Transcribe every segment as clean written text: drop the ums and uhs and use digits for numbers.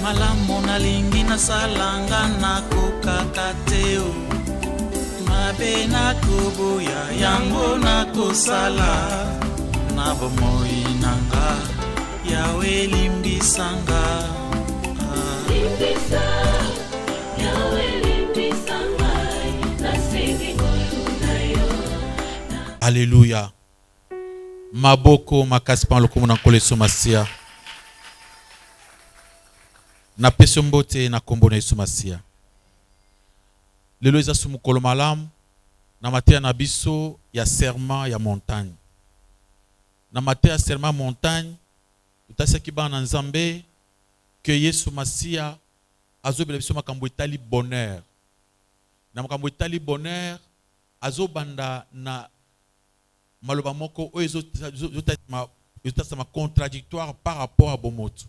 Malamu nalingi nasalanga nakokaka teo mabe nakoboya yango nakosala na bomoi nanga yawe limbisanga limbisa yawe limbisanga nasengi ngoluna yo. Alléluia. Maboko makasi pa lokumu na koleso masia. Na peso mbote na kombo na Yesu Masia. Lelo eza su mukolo malamu na mateya na biso ya serment ya montagne. Na mateya serment montagne utasaki bana nzambe que Yesu Masia azobela biso makambo etali bonheur. Na makambo etali bonheur azobanda na maloba moko oyo ezotasama contradictoire par rapport à bomoto.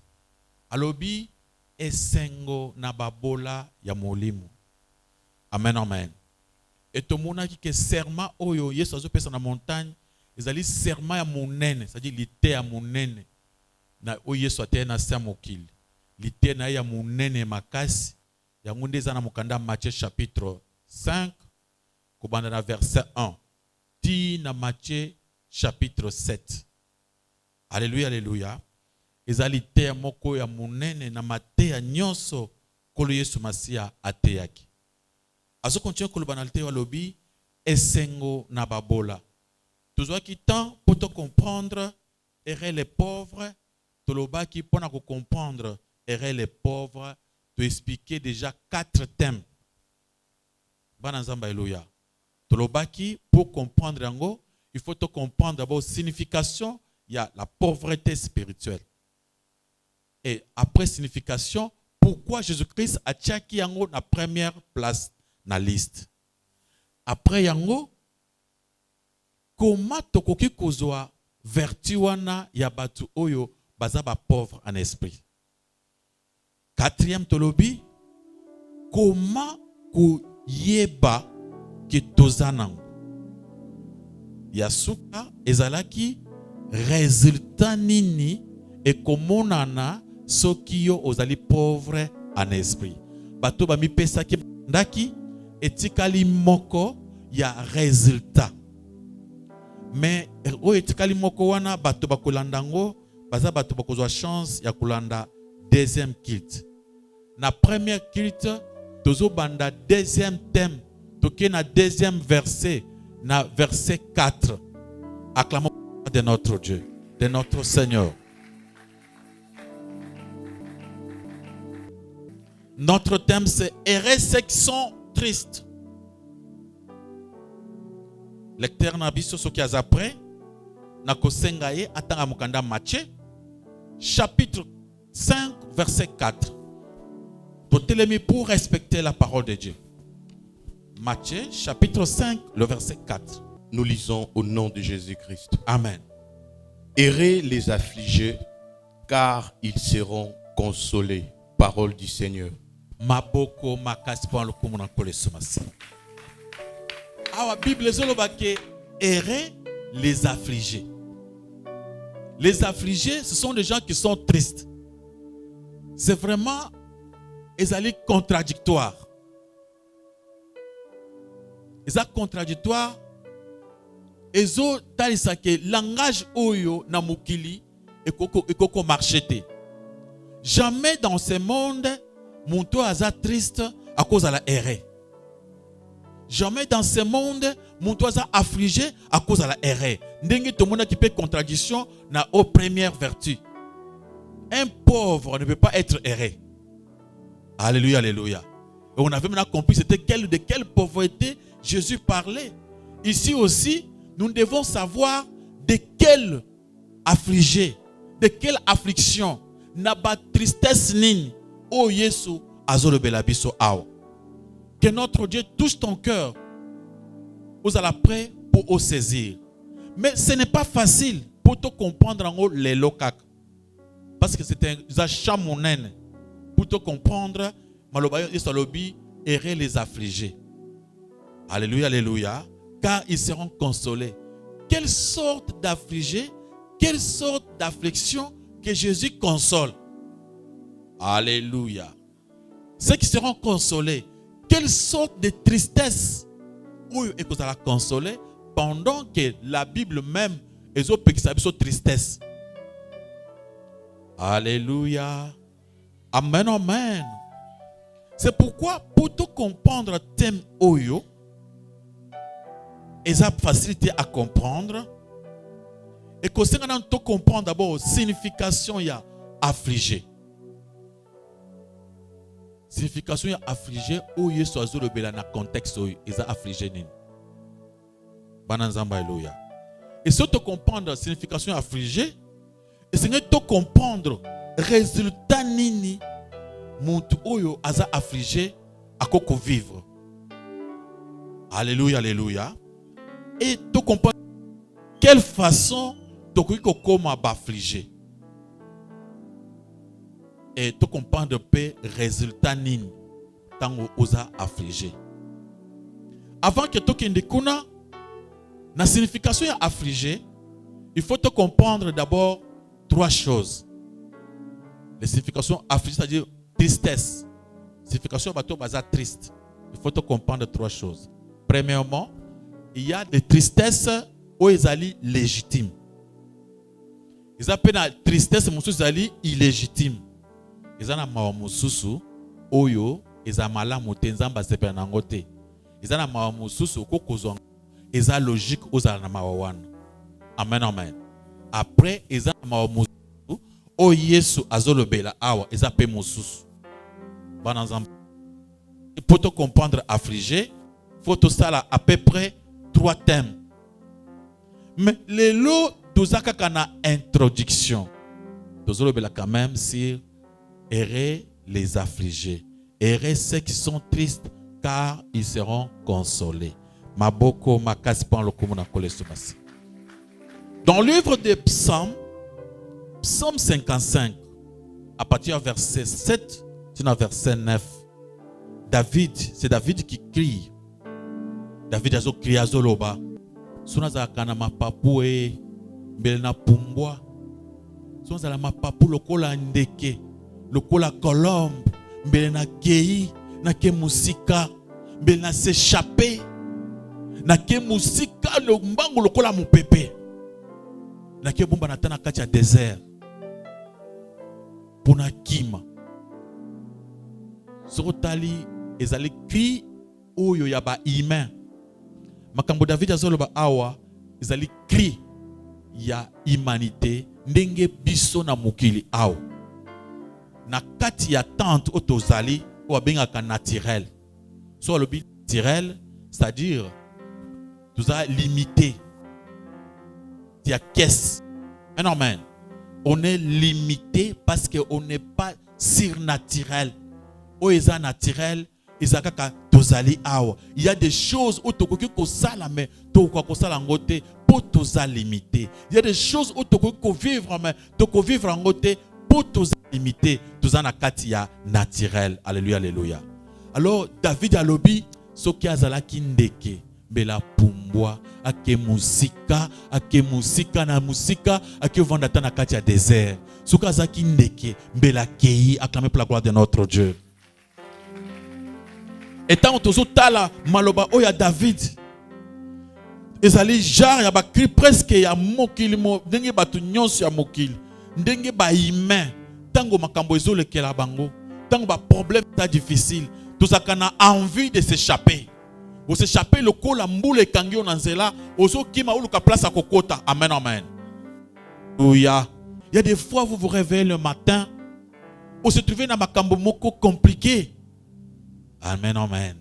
Alobi esengo na babola ya molimo. Amen, amen. Et tomona ki ke serment oyo Yesu azopesa na montagne ezali serment ya monene, c'est-à-dire lite ya monene na oyo Yesu ateye na se mokili. Lite na ya monene makasi yango nde eza na mokanda Matthieu chapitre 5 kobanda na verset 1 ti na Matthieu chapitre 7. Alléluia, alléluia. Ezali te moko ya munene na mateya nyonso kolo Yesu Masia ateyaki. Azo continue koloba na te walobi esengo na babola. Tozwaki temps pour te comprendre ere les pauvres, tolobaki pona ko comprendre ere les pauvres, to expliquer déjà 4 thèmes. Bana nzamba alléluia. Tolobaki pour comprendre yango, il faut te comprendre d'abord signification, il y a la pauvreté spirituelle. Et après signification, pourquoi Jésus-Christ a tchaki yango na première place na liste. Après yango, comment tokoki kozwa vertu wana ya batu oyo baza ba pauvre en esprit. Quatrième tolobi, comment koyeba ke tozanango. Yasuka ezalaki résultat nini et komonana soki yo ozali pauvre en esprit. Bato ba mi pesa ki ndaki etikali moko ya résultat. Mais o etikali moko wana bato ba kolandango baza bato ba kozwa chance ya kolanda deuxième culte. Na première culte tozo banda deuxième thème toke na deuxième verset na verset 4. Acclamons de notre Dieu, de notre Seigneur. Notre thème c'est errer ceux qui sont tristes. Lecteur na biso soki azapre na kosenga ye atanga mukanda Matthieu chapitre 5 verset 4. Totelemi pour respecter la parole de Dieu. Matthieu chapitre 5 le verset 4. Nous lisons au nom de Jésus-Christ. Amen. Errez les affligés, car ils seront consolés. Parole du Seigneur. Maboko makasi po lokumu na koleso masi. Awa Bible zoloba ke errer les affligés. Les affligés, ce sont des gens qui sont tristes. C'est vraiment ezali contradictoire. Eza contradictoire. Ezo talisa ke langage oyo na mukili ekoko marchete. Jamais dans ce monde, mon toi aza triste à cause de la erreur. Jamais dans ce monde, mon toi aza affligé à cause de la erreur. Ndenge tout le monde qui peut contradiction na aux premières vertus. Un pauvre ne peut pas être erré. Alléluia, alléluia. Et on avait maintenant compris de quelle pauvreté Jésus parlait. Ici aussi, nous devons savoir de quel affligé, de quelle affliction. Na ba tristesse nini o Yesu azolobela biso awa. Que notre Dieu touche ton cœur. Vous allez prêt pour au saisir. Mais ce n'est pas facile pour pour te comprendre en haut les locacs. Parce que c'est un chamonène. Pour te comprendre, Malobayo et Salobi erraient les affligés. Alléluia, alléluia. Car ils seront consolés. Quelle sorte d'affligés, quelle sorte d'affliction que Jésus console? Alléluia. Ceux qui seront consolés. Quelle sorte de tristesse où ils seront consolés pendant que la Bible même est au tristesse. Alléluia. Amen, amen. C'est pourquoi pour tout comprendre thème Oyo, ils ont facilité à comprendre. Et que c'est tout comprendre d'abord signification il y a affligé. Signification il y a affligé ou il soit sur le bel dans contexte où ils ont affligé ni. Bananzamba Eloya. Et si tu comprendre signification affligé, et c'est tu comprendre résultat nini muntu oyo aza affligé à koko vivre. Alléluia, alléluia. Et tu comprends quelle façon tu peux comme affligé. Et tu comprends de paix résultat nini tant osa affligé. Avant que tu kendekuna la signification affligé, il faut te comprendre d'abord trois choses. La signification affligé, c'est-à-dire tristesse. La signification bateau baza triste. Il faut te comprendre trois choses. Premièrement, il y a des tristesses où ils sont légitimes. Ils appellent la tristesse illégitime. Ils ont mawamususu oyo ils ont malamu tenzamba sepe nangote. Ils ont mawamususu kokozwa ils ont logique aux alamawan. Amen, amen. Après ils ont mawamususu o Yesu azolobela awa ils appellent mususu. Banazam. Pour te comprendre affligé, faut tout ça là à peu près trois thèmes. Mais les lots tozaka kana introduction. Tozolobela quand même sur errer les affligés. Errer ceux qui sont tristes car ils seront consolés. Maboko makaspan lokomona kolesomasi. Dans le livre des Psaumes, Psaume 55, à partir du verset 7 jusqu'au verset 9, c'est David qui crie. David a crié à Zoloba. Sonaza kana mapapue mbelna pumbwa. Sonaza mapapu lokola ndeke. Lokola colombe, mbele na kei, na ke musika, mbele na s'échapper, na ke musika lo mbangu lokola mupepe, na ke bomba na tana kati ya désert, pona kima. Sokotali ezali cri oyo ya ba humain. Makambo David azoloba awa ezali cri ya humanité ndenge biso na mokili awa. Na kati ya tente otozali ou abengaka naturel. Soit le but naturel, c'est-à-dire tu as limité. Tu as caisse. Amen. On est limité parce qu'on n'est pas surnaturel. O eza naturel, ezaka tozali awa. Il y a des choses où tokoki ko sala mais toko ko sala ngote pour toza limité. Il y a des choses où tokoki ko vivre mais toko vivre ngote pour toza limité, toza na kati ya naturel. Alléluia, alléluia. Alors David alobi soki azalaki ndeke bela pumbwa ake musika na musika ake vanda na kati ya désert. Soki azalaki ndeke bela kei acclamer pour la gloire de notre Dieu. Et tant tozo tala maloba oya David ezali genre ya ba cri presque ya mokili mo ndenge batu nyonso ya mokili ndenge ba humain tango makambo ezolekela bango tango ba problème ta difficile tozaka na envie de s'échapper. Vous s'échapper le kola mbule kangio na nzela ozo kima uluka place à kokota. Amen, amen. Alléluia. Il y a des fois vous vous réveillez le matin vous se trouvez dans makambo moko compliqué. Amen, amen.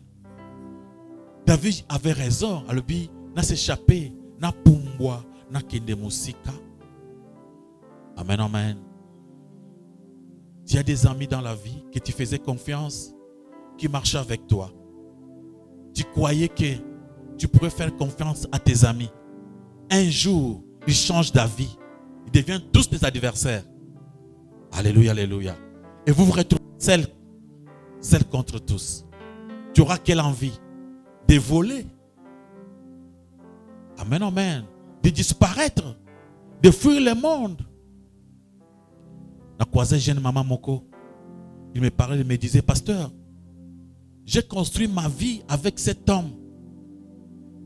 David avait raison. Alobi na s'échapper na pumbwa na kende musika. Amen, amen. Tu as des amis dans la vie que tu faisais confiance, qui marchaient avec toi. Tu croyais que tu pourrais faire confiance à tes amis. Un jour, ils changent d'avis. deviennent tous des adversaires. Alléluia, alléluia. Et vous vous retrouvez seul contre tous. Tu auras quelle envie? De voler. Amen, amen. De disparaître. De fuir le monde. Je croisé jeune maman Moko. Il me parlait, il me disait, pasteur, j'ai construit ma vie avec cet homme.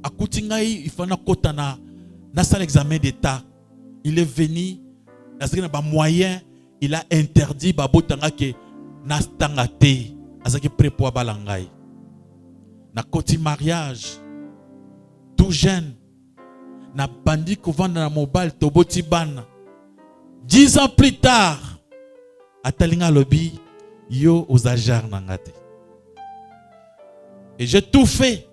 À Koutingaï, il fallait que na salle examen d'état. Il est venu, dans moyen, il a interdit babotanga ke na stangate, azaki prépoa balangay. Na koti mariage, tout jeune, na bandi kovanda na mobile toboti bana. 10 ans plus tard, atalinga lobi yo aux ajar nangate. Et j'ai tout fait.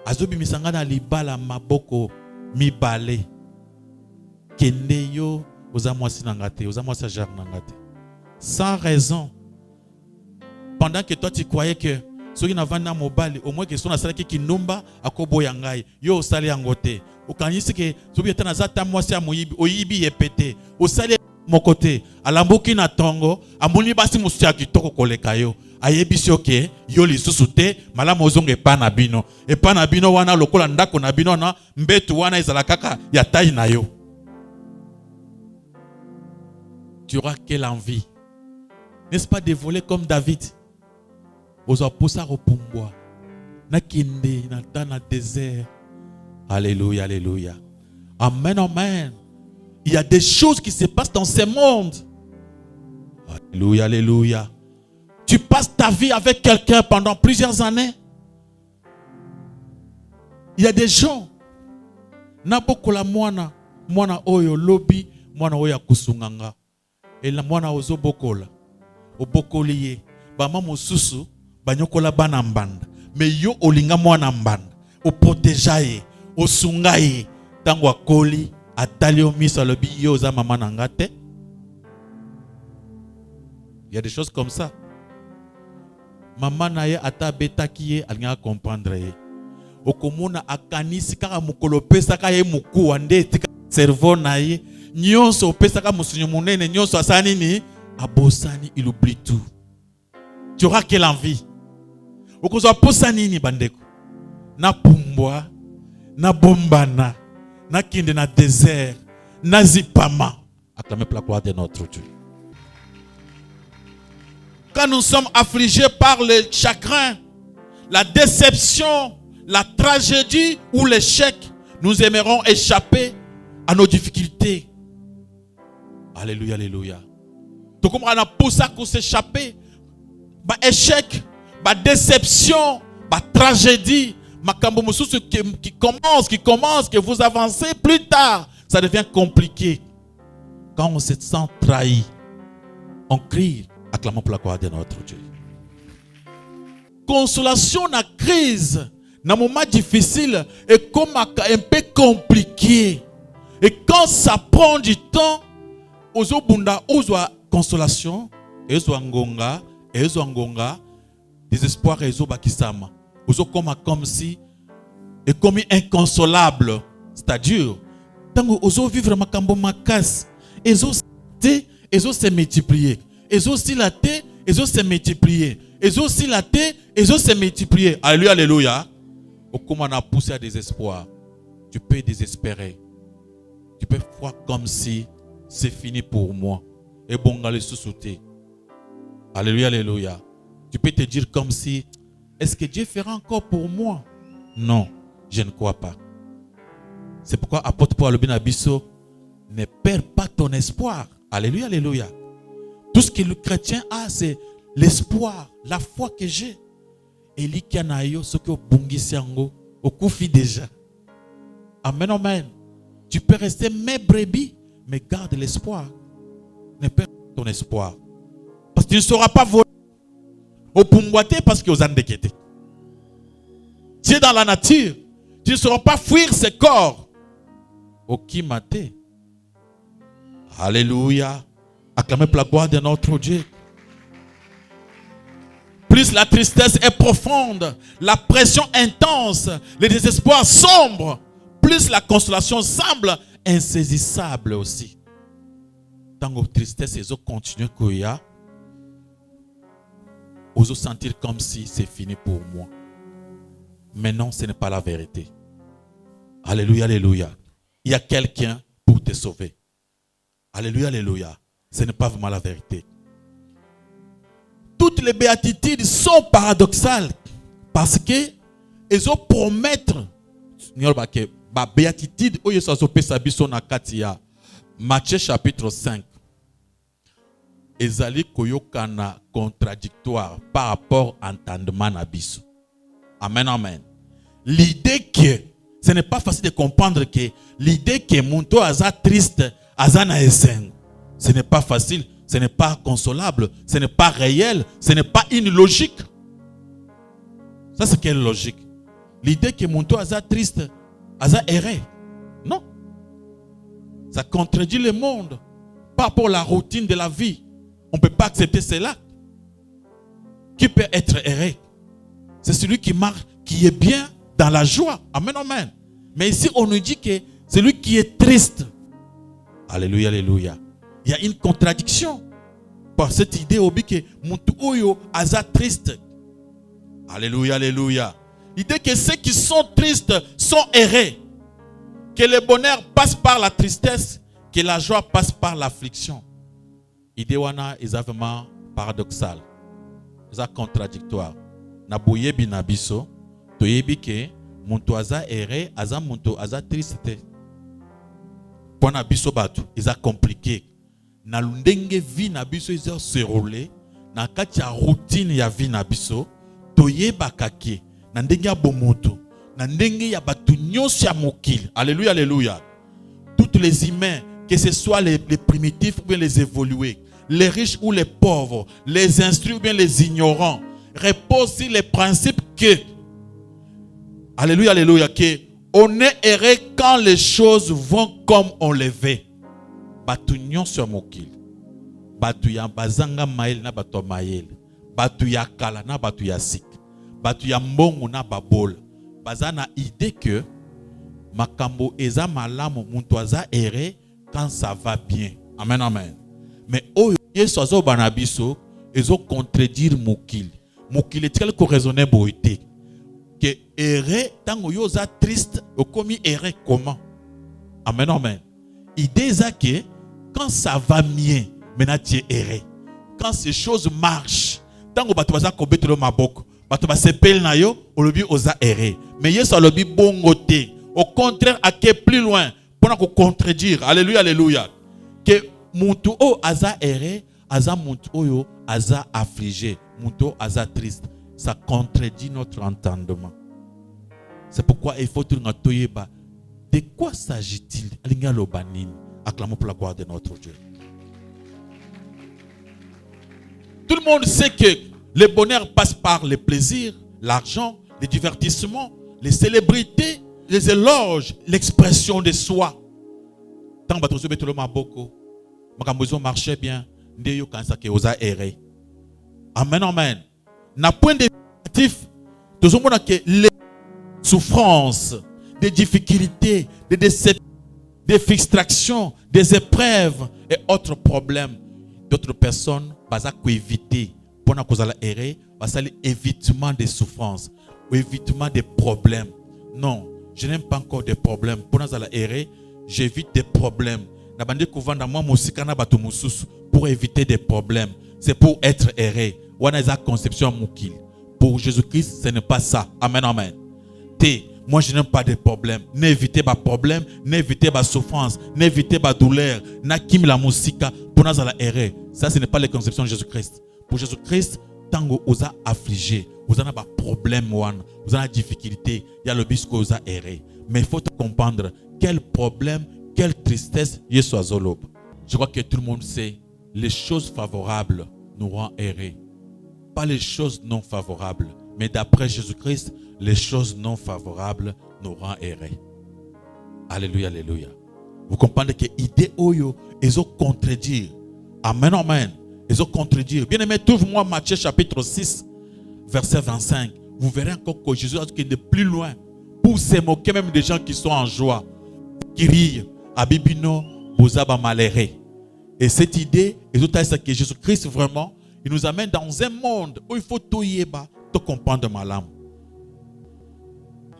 Azobi misanga na libala maboko mibale. Kende yo aux amwasi nangate, aux amwasi ajar nangate. Sans raison. Pendant que toi tu croyais que ceux qui n'avaient pas mobile, au moins que son asala qui nomba akobo yangai, yo sali angote. Au kanisi que ceux qui étaient na zata mwasi amoyibi, oyibi yepete, au sali mon côté, à l'amboki na tongo, à moni basi musia kitoko koleka yo. Ayebisi oke yo lisusu te malamu ozonga epa na bino wana lokola ndako na bino na mbetu wana ezala kaka ya taille na yo. Tu auras quelle envie, n'est-ce pas, de voler comme David? Ozo posa ropumbwa na kinde na tana désert. Alléluia, alléluia. Amen, amen. Il y a des choses qui se passent dans ce monde. Alléluia, alléluia. Tu passes ta vie avec quelqu'un pendant plusieurs années. Il y a des gens. Nabokola mwana oyo lobi, mwana oyo kusunganga. Et la mwana ozo bokola. Obokoliye. Bama mosusu, banyokola bana mbanda. Mais yo olinga mwana mbanda. Oprotejaye, osungaye. Tango akoli, atali omisa lobi yo za mama nangate. Il y a des choses comme ça. Maman naye ata betaki ye alinga comprendre ye. Okomona akanisi kaka mukolo pesa ka ye muku ande tika cerveau naye nyonso pesa ka musunyo munene nyonso asani ni abosani, il oublie tout. Tu auras quelle envie? Okozo posani ni bandeko. Na pumbwa, na bombana, na kinde na désert, na zipama. Acclamez pour la gloire de notre Dieu. Quand nous sommes affligés par le chagrin, la déception, la tragédie ou l'échec, nous aimerons échapper à nos difficultés. Alléluia, alléluia. Donc, comme on a poussé à s'échapper, échec, déception, tragédie, qui commence, que vous avancez plus tard, ça devient compliqué. Quand on se sent trahi, on crie. Acclamons pour la gloire de notre Dieu. Consolation dans la crise, dans un moment difficile, est comme un peu compliqué. Et quand ça prend du temps, ozo bunda ozo consolation, ezo ngonga, désespoir ezo bakisama. Ozo comme si et comme inconsolable, c'est-à-dire tant ozo vivre makambo makas, ezo se multiplier. Et aussi la terre, et aussi se multiplier. Et aussi la terre, et aussi se multiplier. Alléluia, alléluia. Comment on a poussé à désespoir. Tu peux désespérer. Tu peux voir comme si c'est fini pour moi. Et bon, allez sous-souter. Alléluia, alléluia. Tu peux te dire comme si, est-ce que Dieu fera encore pour moi? Non, je ne crois pas. C'est pourquoi apôtre Paul Abisso, ne perds pas ton espoir. Alléluia, alléluia. Tout ce que le chrétien a, c'est l'espoir, la foi que j'ai. Et l'ikanayo, ce que bungisiango, au koufi déjà. Amen, amen. Tu peux rester mes brebis, mais garde l'espoir. Ne perds pas ton espoir. Parce que tu ne sauras pas voler. Au pumboité, parce que aux andekete. Tu es dans la nature. Tu ne sauras pas fuir ce corps. Au kimate. Alléluia. Acclamez pour la gloire de notre Dieu. Plus la tristesse est profonde, la pression intense, le désespoir sombre, plus la consolation semble insaisissable aussi. tant que tristesse, ils ont continué qu'il y a, ils ont sentir comme si c'est fini pour moi. Mais non, ce n'est pas la vérité. Alléluia, alléluia. Il y a quelqu'un pour te sauver. Alléluia, alléluia. Ce n'est pas vraiment la vérité. Toutes les béatitudes sont paradoxales parce que ils ont promettre la béatitude où ils sont Matthieu chapitre 5. Ezali koyokana contradictoire par rapport à l'entendement nabiso. Amen, amen. L'idée que ce n'est pas facile de comprendre que l'idée que Munto aza triste, aza na esen, ce n'est pas facile, ce n'est pas consolable, ce n'est pas réel, ce n'est pas une logique. Ça, c'est quelle logique? L'idée que Munto aza triste, aza erré. Non. Ça contredit le monde par rapport à la routine de la vie. On ne peut pas accepter cela. Qui peut être erré? C'est celui qui marche, qui est bien dans la joie. Amen, amen. Mais ici, on nous dit que celui qui est triste. Alléluia, alléluia. Il y a une contradiction. Par cette idée, que Muntu Oyo aza triste. Alléluia, alléluia. L'idée que ceux qui sont tristes sont errés. Que le bonheur passe par la tristesse, que la joie passe par l'affliction. L'idée wana est vraiment paradoxale. C'est contradictoire. Na boyebi na biso, toyebi ke muntu aza erré, aza muntu aza triste. Pour na biso batu, c'est compliqué. Na ndenge vi na biso ils ont se rouler, na kati ya routine ya vi na biso, toyeba kake, na ndenge ya bomoto, na ndenge ya batu nyonso ya mokili. Alléluia, alléluia. Toutes les humains, que ce soit les primitifs ou bien les évolués, les riches ou les pauvres, les instruits ou bien les ignorants, reposent sur les principes que, alléluia, alléluia, que on est erré quand les choses vont comme on les veut. Batu nyonso mokili. Batu ya bazanga mael na batu mael. Batu ya kala na batu ya sik. Batu ya mbongo na babol. Bazana idée que makambo eza malamu muntu aza erré quand ça va bien. Amen, amen. Mais oyo yesu azo banabiso ezo contredire mokili. Mokili tel ko raisonner boité que erré tango yo za triste okomi erré comment? Amen, amen. Idée ça que quand ça va mieux maintenant tu es erré. Quand ces choses marchent tango bato baza ko betelo maboko bato ba sepel na yo olobi oza erré. Mais yesu alobi bongo te. Au contraire à que plus loin pour nous contredire. Alléluia, alléluia. Que muntu o aza erré, aza muntu oyo aza affligé, muntu o aza triste. Ça contredit notre entendement. C'est pourquoi il faut tout toyeba. De quoi s'agit-il? Alinga lobanini. Acclamons pour la gloire de notre Dieu. Tout le monde sait que le bonheur passe par les plaisirs, l'argent, les divertissements, les célébrités, les éloges, l'expression de soi. Tant que tu as maboko, makambozo marchait bien, ndeyo kansa ke oza erré. Amen, amen. Na point de vue tout le monde que les souffrances, des difficultés, des déceptions, des frustrations, des épreuves et autres problèmes d'autres personnes, baza ko éviter pour na kozala erré, baza l'évitement des souffrances, ou évitement des problèmes. Non. Je n'aime pas encore des problèmes. Pour nous errer, j'évite des problèmes. Pour éviter des problèmes. C'est pour être erré. Conception moukil. Pour Jésus-Christ, ce n'est pas ça. Amen, amen. Moi, je n'aime pas des problèmes. N'évitez pas de problèmes, n'évitez pas de souffrance, n'évitez pas de douleur. N'akim la musique pour nous errer. Ça, ce n'est pas les conceptions de Jésus-Christ. Pour Jésus-Christ, tango osa affligé. Vous avez des problèmes, vous avez des difficultés, il y a le bisque vous a erré. Mais il faut comprendre quel problème, quelle tristesse Yesu azolob. Je crois que tout le monde sait, les choses favorables nous rendent errer. Pas les choses non favorables, mais d'après Jésus-Christ, les choses non favorables nous rendent errer. Alléluia, alléluia. Vous comprenez que l'idée oyo, ils ont contredire. Amen, amen. Ils ont contredire. Bien aimé, trouve-moi Matthieu chapitre 6. Verset 25, vous verrez encore que Jésus a dit qu'il est plus loin pour se moquer même des gens qui sont en joie, qui rient. Abibino, bozaba maléré. Et cette idée, et tout ça que Jésus-Christ vraiment, il nous amène dans un monde où il faut tout yéba, tout comprendre ma langue.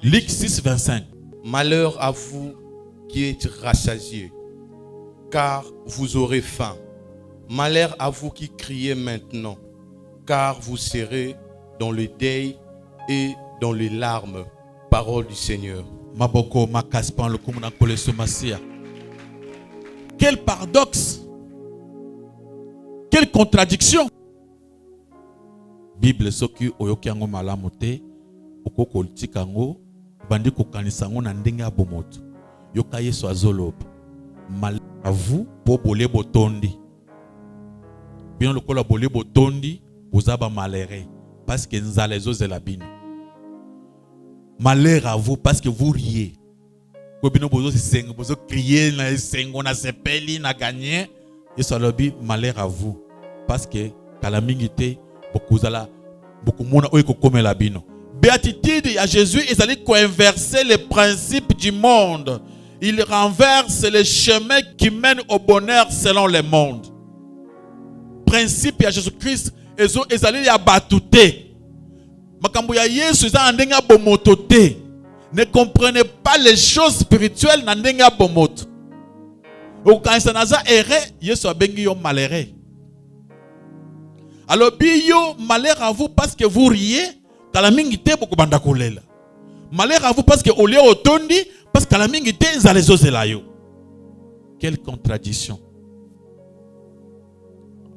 Luc 6, 25. Malheur à vous qui êtes rassasiés, car vous aurez faim. Malheur à vous qui criez maintenant, car vous serez dans le deuil et dans les larmes. Parole du Seigneur. Maboko makaspan le kumuna kole somasia. Quel paradoxe! Quelle contradiction! Bible soki oyoki yango malamu te, okoko tika yango bandi kokanisa yango na ndenge ya bomoto. Yoka Yesu azoloba. Malheur à vous po bole botondi. Bien lokola bole botondi, bozaba malheureux parce que nzala ezozela bino. Malheur à vous parce que vous riez. Vous criez, na sepeli, na gagné. Et ça le dit malheur à vous parce que calamité beaucoup mona oiko comme la bino. Béatitude à Jésus, ils allaient inverser les principes du monde. Il renverse les chemins qui mènent au bonheur selon le monde. Principe à Jésus-Christ, ils allaient y abattuter. Ne comprenez pas les choses spirituelles. Alors, malheur à vous parce que vous riez. Malheur à vous parce que au lieu de tondi, parce que la mingite quelle contradiction.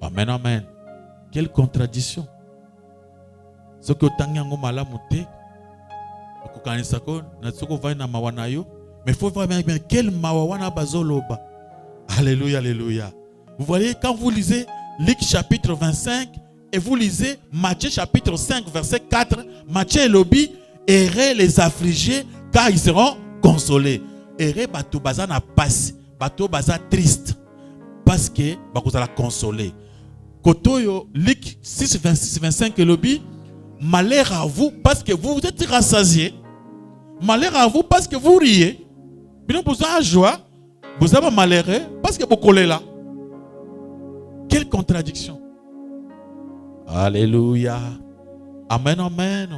Amen, amen. Quelle contradiction. Ce que vous avez malamu te, mais il faut voir quel mawana bazoloba. Alléluia, alléluia. Vous voyez, quand vous lisez Luc chapitre 25 et vous lisez Matthieu chapitre 5 verset 4, Matthieu et Lobi, errez les affligés car ils seront consolés. Errez bato baza na passe, bato baza triste parce que vous allez consoler. Kotoyo Luc 6 26 25 et Lobi, malheur à vous parce que vous êtes rassasiés. Malheur à vous parce que vous riez. Bien vous avez joie, vous avez malheureux parce que vous collez là. Quelle contradiction. Alléluia. Amen, amen.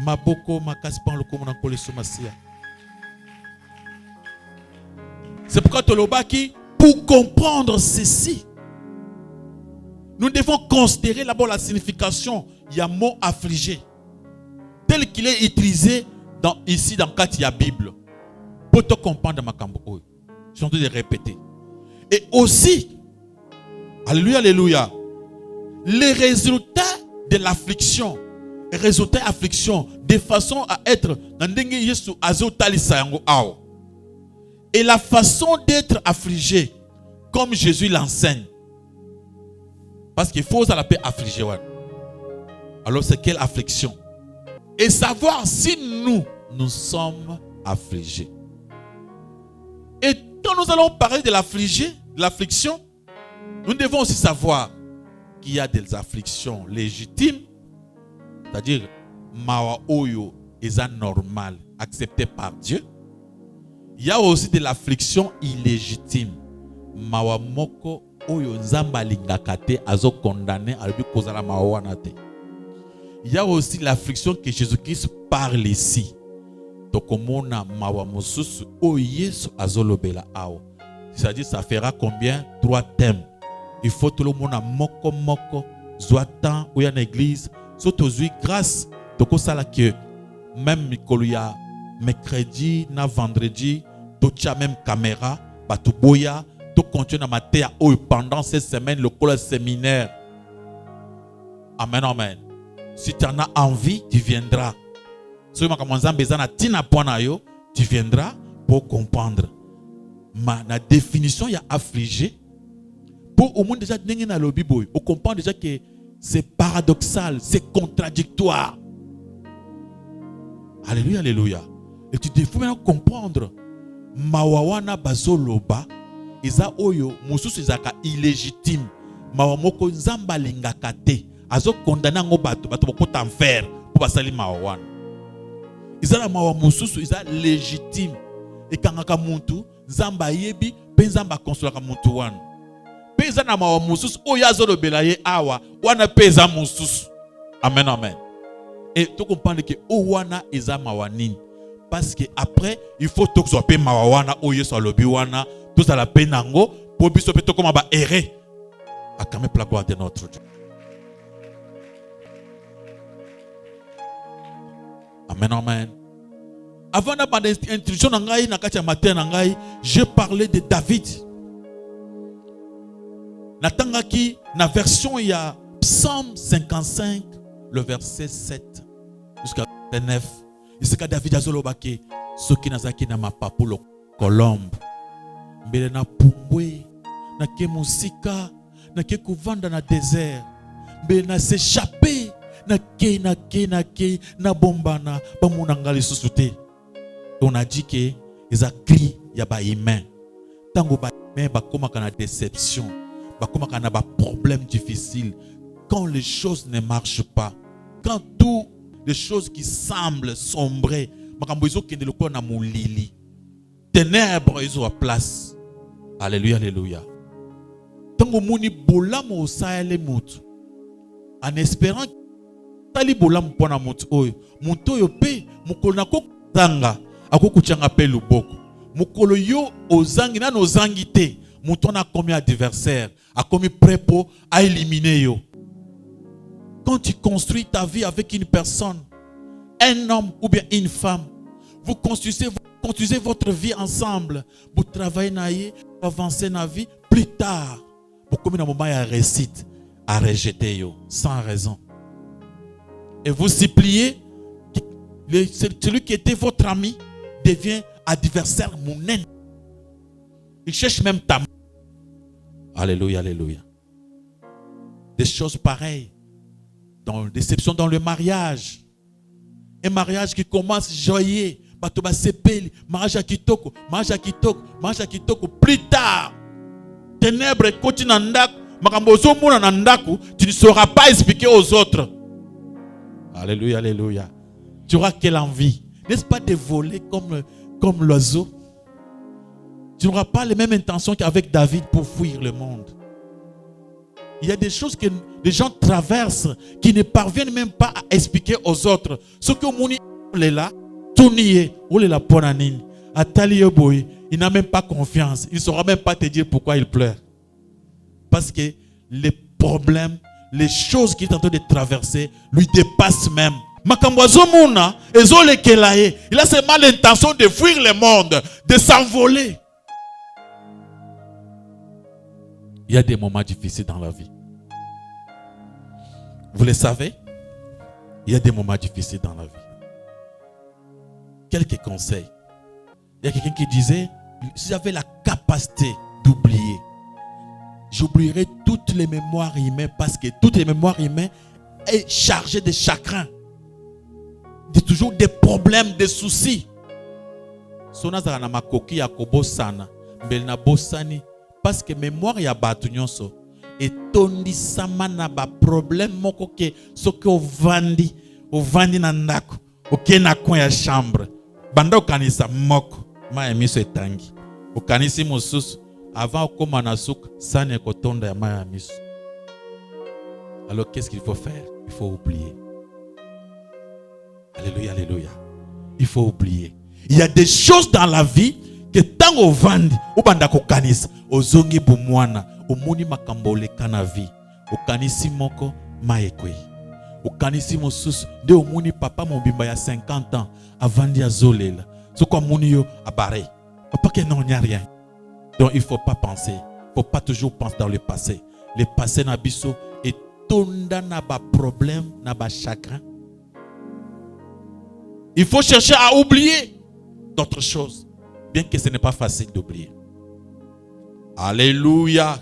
Maboko makaspan le komuna kole somasia. C'est pourquoi Tolobaki, pour comprendre ceci, nous devons considérer d'abord la signification du mot affligé, tel qu'il est utilisé ici dans la Bible. Pour te comprendre ma cambo. Je suis en train de répéter. Et aussi, alléluia, alléluia, les résultats de l'affliction, de façon à être et la façon d'être affligé, comme Jésus l'enseigne. Parce qu'il faut la paix affligée. Alors c'est quelle affliction? Et savoir si nous sommes affligés. Et quand nous allons parler de l'affliction, nous devons aussi savoir qu'il y a des afflictions légitimes, c'est-à-dire mawa oyo est normal, accepté par Dieu. Il y a aussi de l'affliction illégitime, mawa moko oyo nzamba lingakate azo condamné à lui causer la mawanate. Il y a aussi l'affliction que Jésus-Christ parle ici. Tokomona mawa mususu o Yesu azolobela awo. C'est-à-dire ça fera combien? 3 thèmes. Il faut tout le monde moko moko zoatan ou en église surtout grâce toko sala que même mikoluya mercredi na vendredi tocha même caméra batuboya to continue na matéa pendant cette semaine le cours séminaire. Amen, amen. Si tu en as envie, tu viendras. Si tu viendras pour comprendre. La définition, il y a affligé. Pour au moins déjà, on comprend déjà que c'est paradoxal, c'est contradictoire. Alléluia, alléluia. Et tu devrais maintenant comprendre. Mawawana bazoloba, isa oyo, mususu izaka illégitime. Mawamoko nzamba lingakate. Azo condamné ngo bato boko t'enfer pour basali mawana. Izala mawa mususu isa légitime. Et kangaka muntu nzamba yebi pe nzamba konsolaka muntu wana. Pe pesa na mawa mususu oyo azolobela ye awa wana pesa mususu. Amen, amen. Et tu comprends que wana eza mawa nini? Parce que après il faut que soit pe mawa wana oyo so lobi wana tout ça la peine nango pour biso pe to comme ba errer. Acclamez la gloire de notre Dieu. Amen, amen. Avant d'introduction na ngai na kati ya matin na ngai, j'ai parlé de David. Natangaki na version il y a Psaume 55 le verset 7 jusqu'à 9. C'est que David azolobake soki nazaki na mapapulo kolombe mbele na pumbwe na ke musika na ke kuvanda na désert mbele na s'échapper na ke na bombana ba munangali susute. On a dit que les cris ya ba humain tango ba humain ba komaka na déception ba komaka na ba problème difficile quand les choses ne marchent pas, quand tout les choses qui semblent sombrer makambo izo kende lokolo na mulili ténèbres izo a place. Alléluia, alléluia. Tango muni bolamo osale mutu en espérant tali bolamo pona mutu oyo pe mukolo na kokanga akokuchanga pe luboko mukolo yo ozangi na ozangi te mutu na komi adversaire a komi prêt pour à éliminer yo. Quand tu construis ta vie avec une personne, un homme ou bien une femme, vous construisez votre vie ensemble. Vous travaillez vous avancez dans la vie. Plus tard, vous comme un moment à récite, à rejeter yo, sans raison. Et vous suppliez, celui qui était votre ami devient adversaire mon ennemi. Il cherche même ta mort. Alléluia, alléluia. Des choses pareilles. Dans déception dans le mariage. Un mariage qui commence joyeux. Batoba sepeli, mariage à kitoko. Plus tard, ténèbres continue na ndaku. Makambozo mona na ndaku, tu ne sauras pas expliquer aux autres. Alléluia, alléluia. Tu auras quelle envie? N'est-ce pas de voler comme l'oiseau? Tu n'auras pas les mêmes intentions qu'avec David pour fuir le monde. Il y a des choses que les gens traversent qui ne parviennent même pas à expliquer aux autres. Ce que Mouni est là, Tounié, ou la Ponanine, Atali Yoboy, il n'a même pas confiance. Il ne saura même pas te dire pourquoi il pleure. Parce que les problèmes, les choses qu'il est en train de traverser lui dépassent même. Makambozo Mouna, il a seulement l'intention de fuir le monde, de s'envoler. Il y a des moments difficiles dans la vie. Vous le savez? Il y a des moments difficiles dans la vie. Quelques conseils. Il y a quelqu'un qui disait, si j'avais la capacité d'oublier, j'oublierais toutes les mémoires humaines parce que toutes les mémoires humaines sont chargées de chagrin, de toujours des problèmes, des soucis. Sonazara na makoki ya kobosana, mbel na bosani. Parce que mémoire ya batu nyonso etondisama na ba problème moko ke soki ovandi na ndako oke na coin ya chambre banda okanisa moko ma ya miso etangi okanisi mosusu avant okoma na suka sane kotonda ya ma ya miso. Alors qu'est-ce qu'il faut faire? Il faut oublier. Alléluia, alléluia. Il faut oublier. Il y a des choses dans la vie que tant au vandi ou banda kokanisa ozongi bumwana omoni makambo leka na vie okanisi moko maekwe okanisi mosusu de omoni papa mobimba ya 50 ans avandi azolela soko amoni yo abare papa que non, il n'y a rien. Donc il faut pas penser, faut pas toujours penser dans le passé. Le passé na biso et tonda na ba problème na ba chagrin. Il faut chercher à oublier d'autres choses. Bien que ce n'est pas facile d'oublier. Alléluia.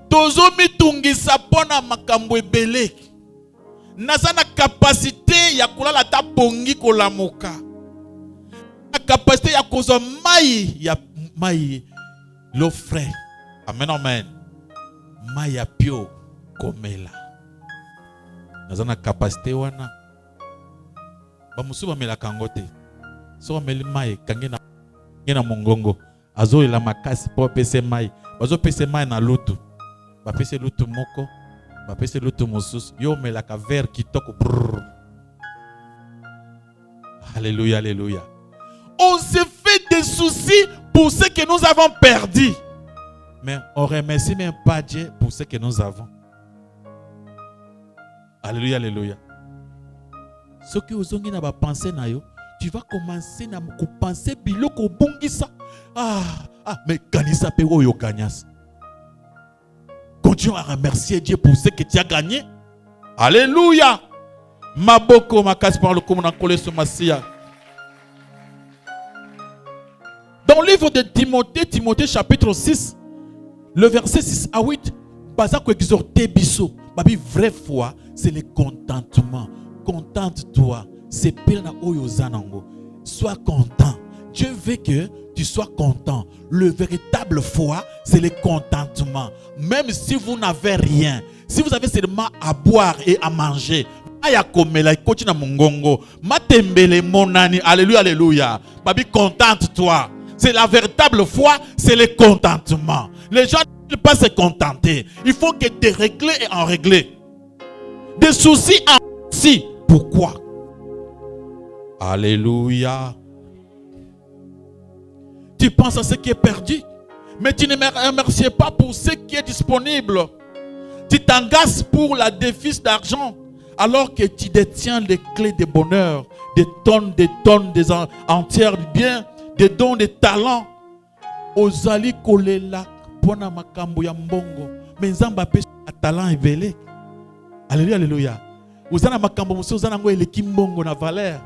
Tozo mitungisa pona makambo ebele. Naza na capacité ya kolala ta pongi kolamoka. Na capacité ya kozo mai l'eau frais. Amen, amen. Mai ya pio komela. Naza na capacité wana. Ba musuba mela kangote. So meli mai kangena mongongo Azo ila makasi po pese mai. Bazo pese mai na lutu. Ba pese lutu moko. Ba pese lutu mosusu. Yo melaka ver kitoko. Alléluia, alléluia. On se fait des soucis pour ce que nous avons perdu. Mais on remercie même pas Dieu pour ce que nous avons. Alléluia, alléluia. Ce que vous avez pensé, tu vas commencer à penser biloko bungisa. Mais Ganisa pe yo gagnas. Continue à remercier Dieu pour ce que tu as gagné. Alléluia. Maboko makasi par le commun collé sur Massia. Dans le livre de Timothée, Timothée chapitre 6, le verset 6 à 8, Bazako exhorté biso, babi vraie foi, c'est le contentement. Contente-toi, c'est pena oyozanango. Sois content. Dieu veut que tu sois content. Le véritable foi, c'est le contentement. Même si vous n'avez rien, si vous avez seulement à boire et à manger, ayakomela ikochina mungongo, matembele monani, alléluia, alléluia. Babi, contente-toi. C'est la véritable foi, c'est le contentement. Les gens ne peuvent pas se contenter. Il faut que des réglés et en régler. Des soucis en soucis. Pourquoi? Alléluia. Tu penses à ce qui est perdu, mais tu ne remercies pas pour ce qui est disponible. Tu t'engages pour la déficit d'argent, alors que tu détiens les clés de bonheur, des tonnes, des entières de biens, des dons, des talents. Ozali kolela pona makambo ya mbongo, mais nzamba pe talent ebele. Alléluia, alléluia. Vous avez makambo muso, vous avez le kimbongo na valeur.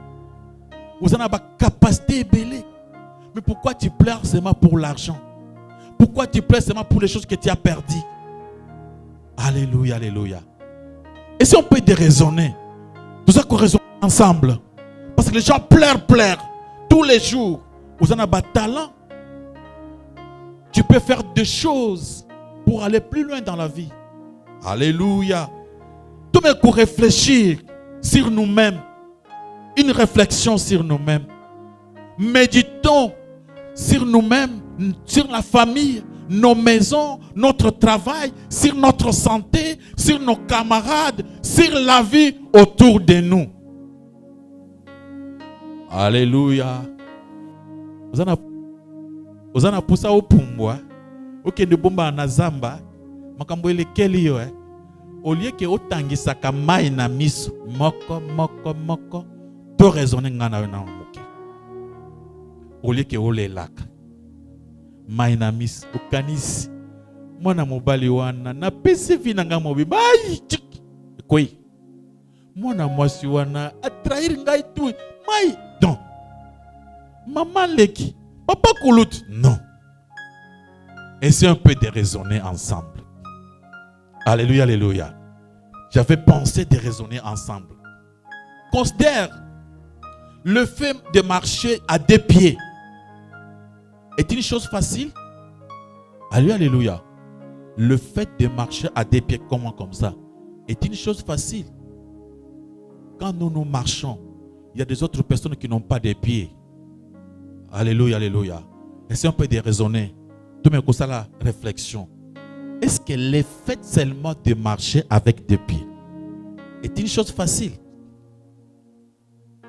Vous avez la capacité ebele. Mais pourquoi tu pleures seulement pour l'argent? Pourquoi tu pleures seulement pour les choses que tu as perdues? Alléluia, alléluia. Et si on peut déraisonner, nous allons raisonner ensemble. Parce que les gens pleurent tous les jours. Vous avez un talent. Tu peux faire des choses pour aller plus loin dans la vie. Alléluia. Tout le monde pour réfléchir sur nous-mêmes. Une réflexion sur nous-mêmes. Méditons sur nous-mêmes, sur la famille, nos maisons, notre travail, sur notre santé, sur nos camarades, sur la vie autour de nous. Alléluia. Vous en avez poussé au pumbwa. Ok, de bomba na zamba. Makambo elekeli yo. Au lieu que otangisa kamai na miso, moko, to raisonner ngana na moke. Au lieu que ole laka. Mai na miso, okanisi. Mwana mobali wana na pesi vinanga mobi. Mai chik. Koi. Mwana mwasi wana atrahir ngai tu. Mai. Non. Maman leki. Papa Koulout, non. Essayons un peu de raisonner ensemble. Alléluia, alléluia. J'avais pensé de raisonner ensemble. Considère le fait de marcher à deux pieds est une chose facile. Alléluia, alléluia. Le fait de marcher à deux pieds comme ça est une chose facile. Quand nous marchons, il y a des autres personnes qui n'ont pas de pieds. Alléluia, alléluia. Essayons un peu de raisonner. Tout le monde a la réflexion. Est-ce que le fait seulement de marcher avec deux pieds est une chose facile?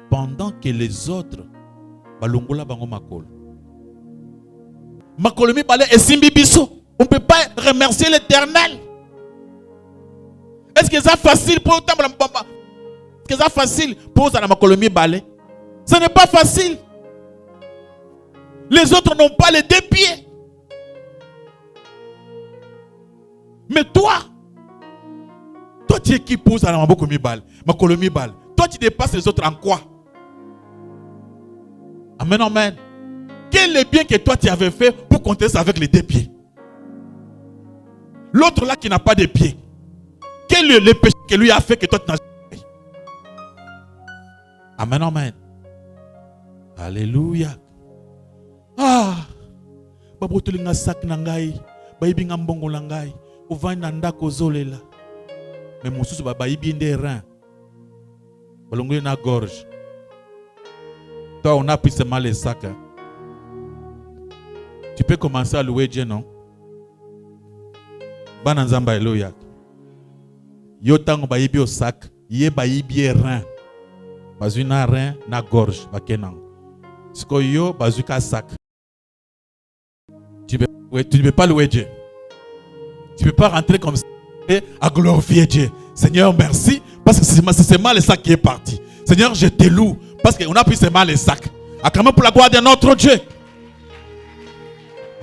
Pendant que les autres, balongola bango makolo. Makolomi bale esimbi biso. On ne peut pas remercier l'Éternel. Est-ce que c'est facile pour Est-ce que c'est facile pour la makolomi bale? Ce n'est pas facile. Les autres n'ont pas les deux pieds. Mais toi tu es qui pose à la makolomi bal. Toi tu dépasses les autres en quoi? Amen, amen. Quel est le bien que toi tu avais fait pour compter ça avec les deux pieds? L'autre là qui n'a pas de pieds. Quel est le péché que lui a fait que toi tu n'as pas fait? Amen, amen. Alléluia. Babotolinga sak na ngai, bayibi ngambongo na ngai, ovani na ndako zolela. Mais mosusu bayibi nde rein. Balongoli na gorge. Toi on a pris seulement les sacs. Tu peux commencer à louer Dieu, non? Bananzamba Eloya. Yo tango ba yibi au sac, yé ba yibi rein. Bazu na rein na gorge ba kenan. Siko yo bazu ka sac. Tu ne peux pas louer Dieu. Tu ne peux pas rentrer comme ça et à glorifier Dieu. Seigneur, merci parce que c'est seulement le sac qui est parti. Seigneur, je te loue parce qu'on a pris seulement le sac. Acclamons pour la gloire de notre Dieu.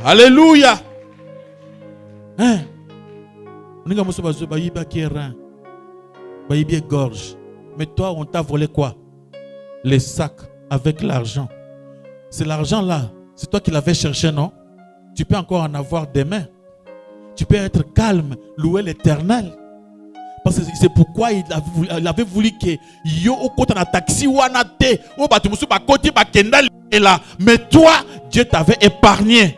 Alléluia. Hein? On a gorge. Mais toi, on t'a volé quoi? Les sacs avec l'argent. C'est l'argent là. C'est toi qui l'avais cherché, non? Tu peux encore en avoir demain. Tu peux être calme, louer l'Éternel. Parce que c'est pourquoi il avait voulu que yo au côté d'un taxi ou un athée, ou batumusu ba côté ba kendal est là. Mais toi, Dieu t'avait épargné.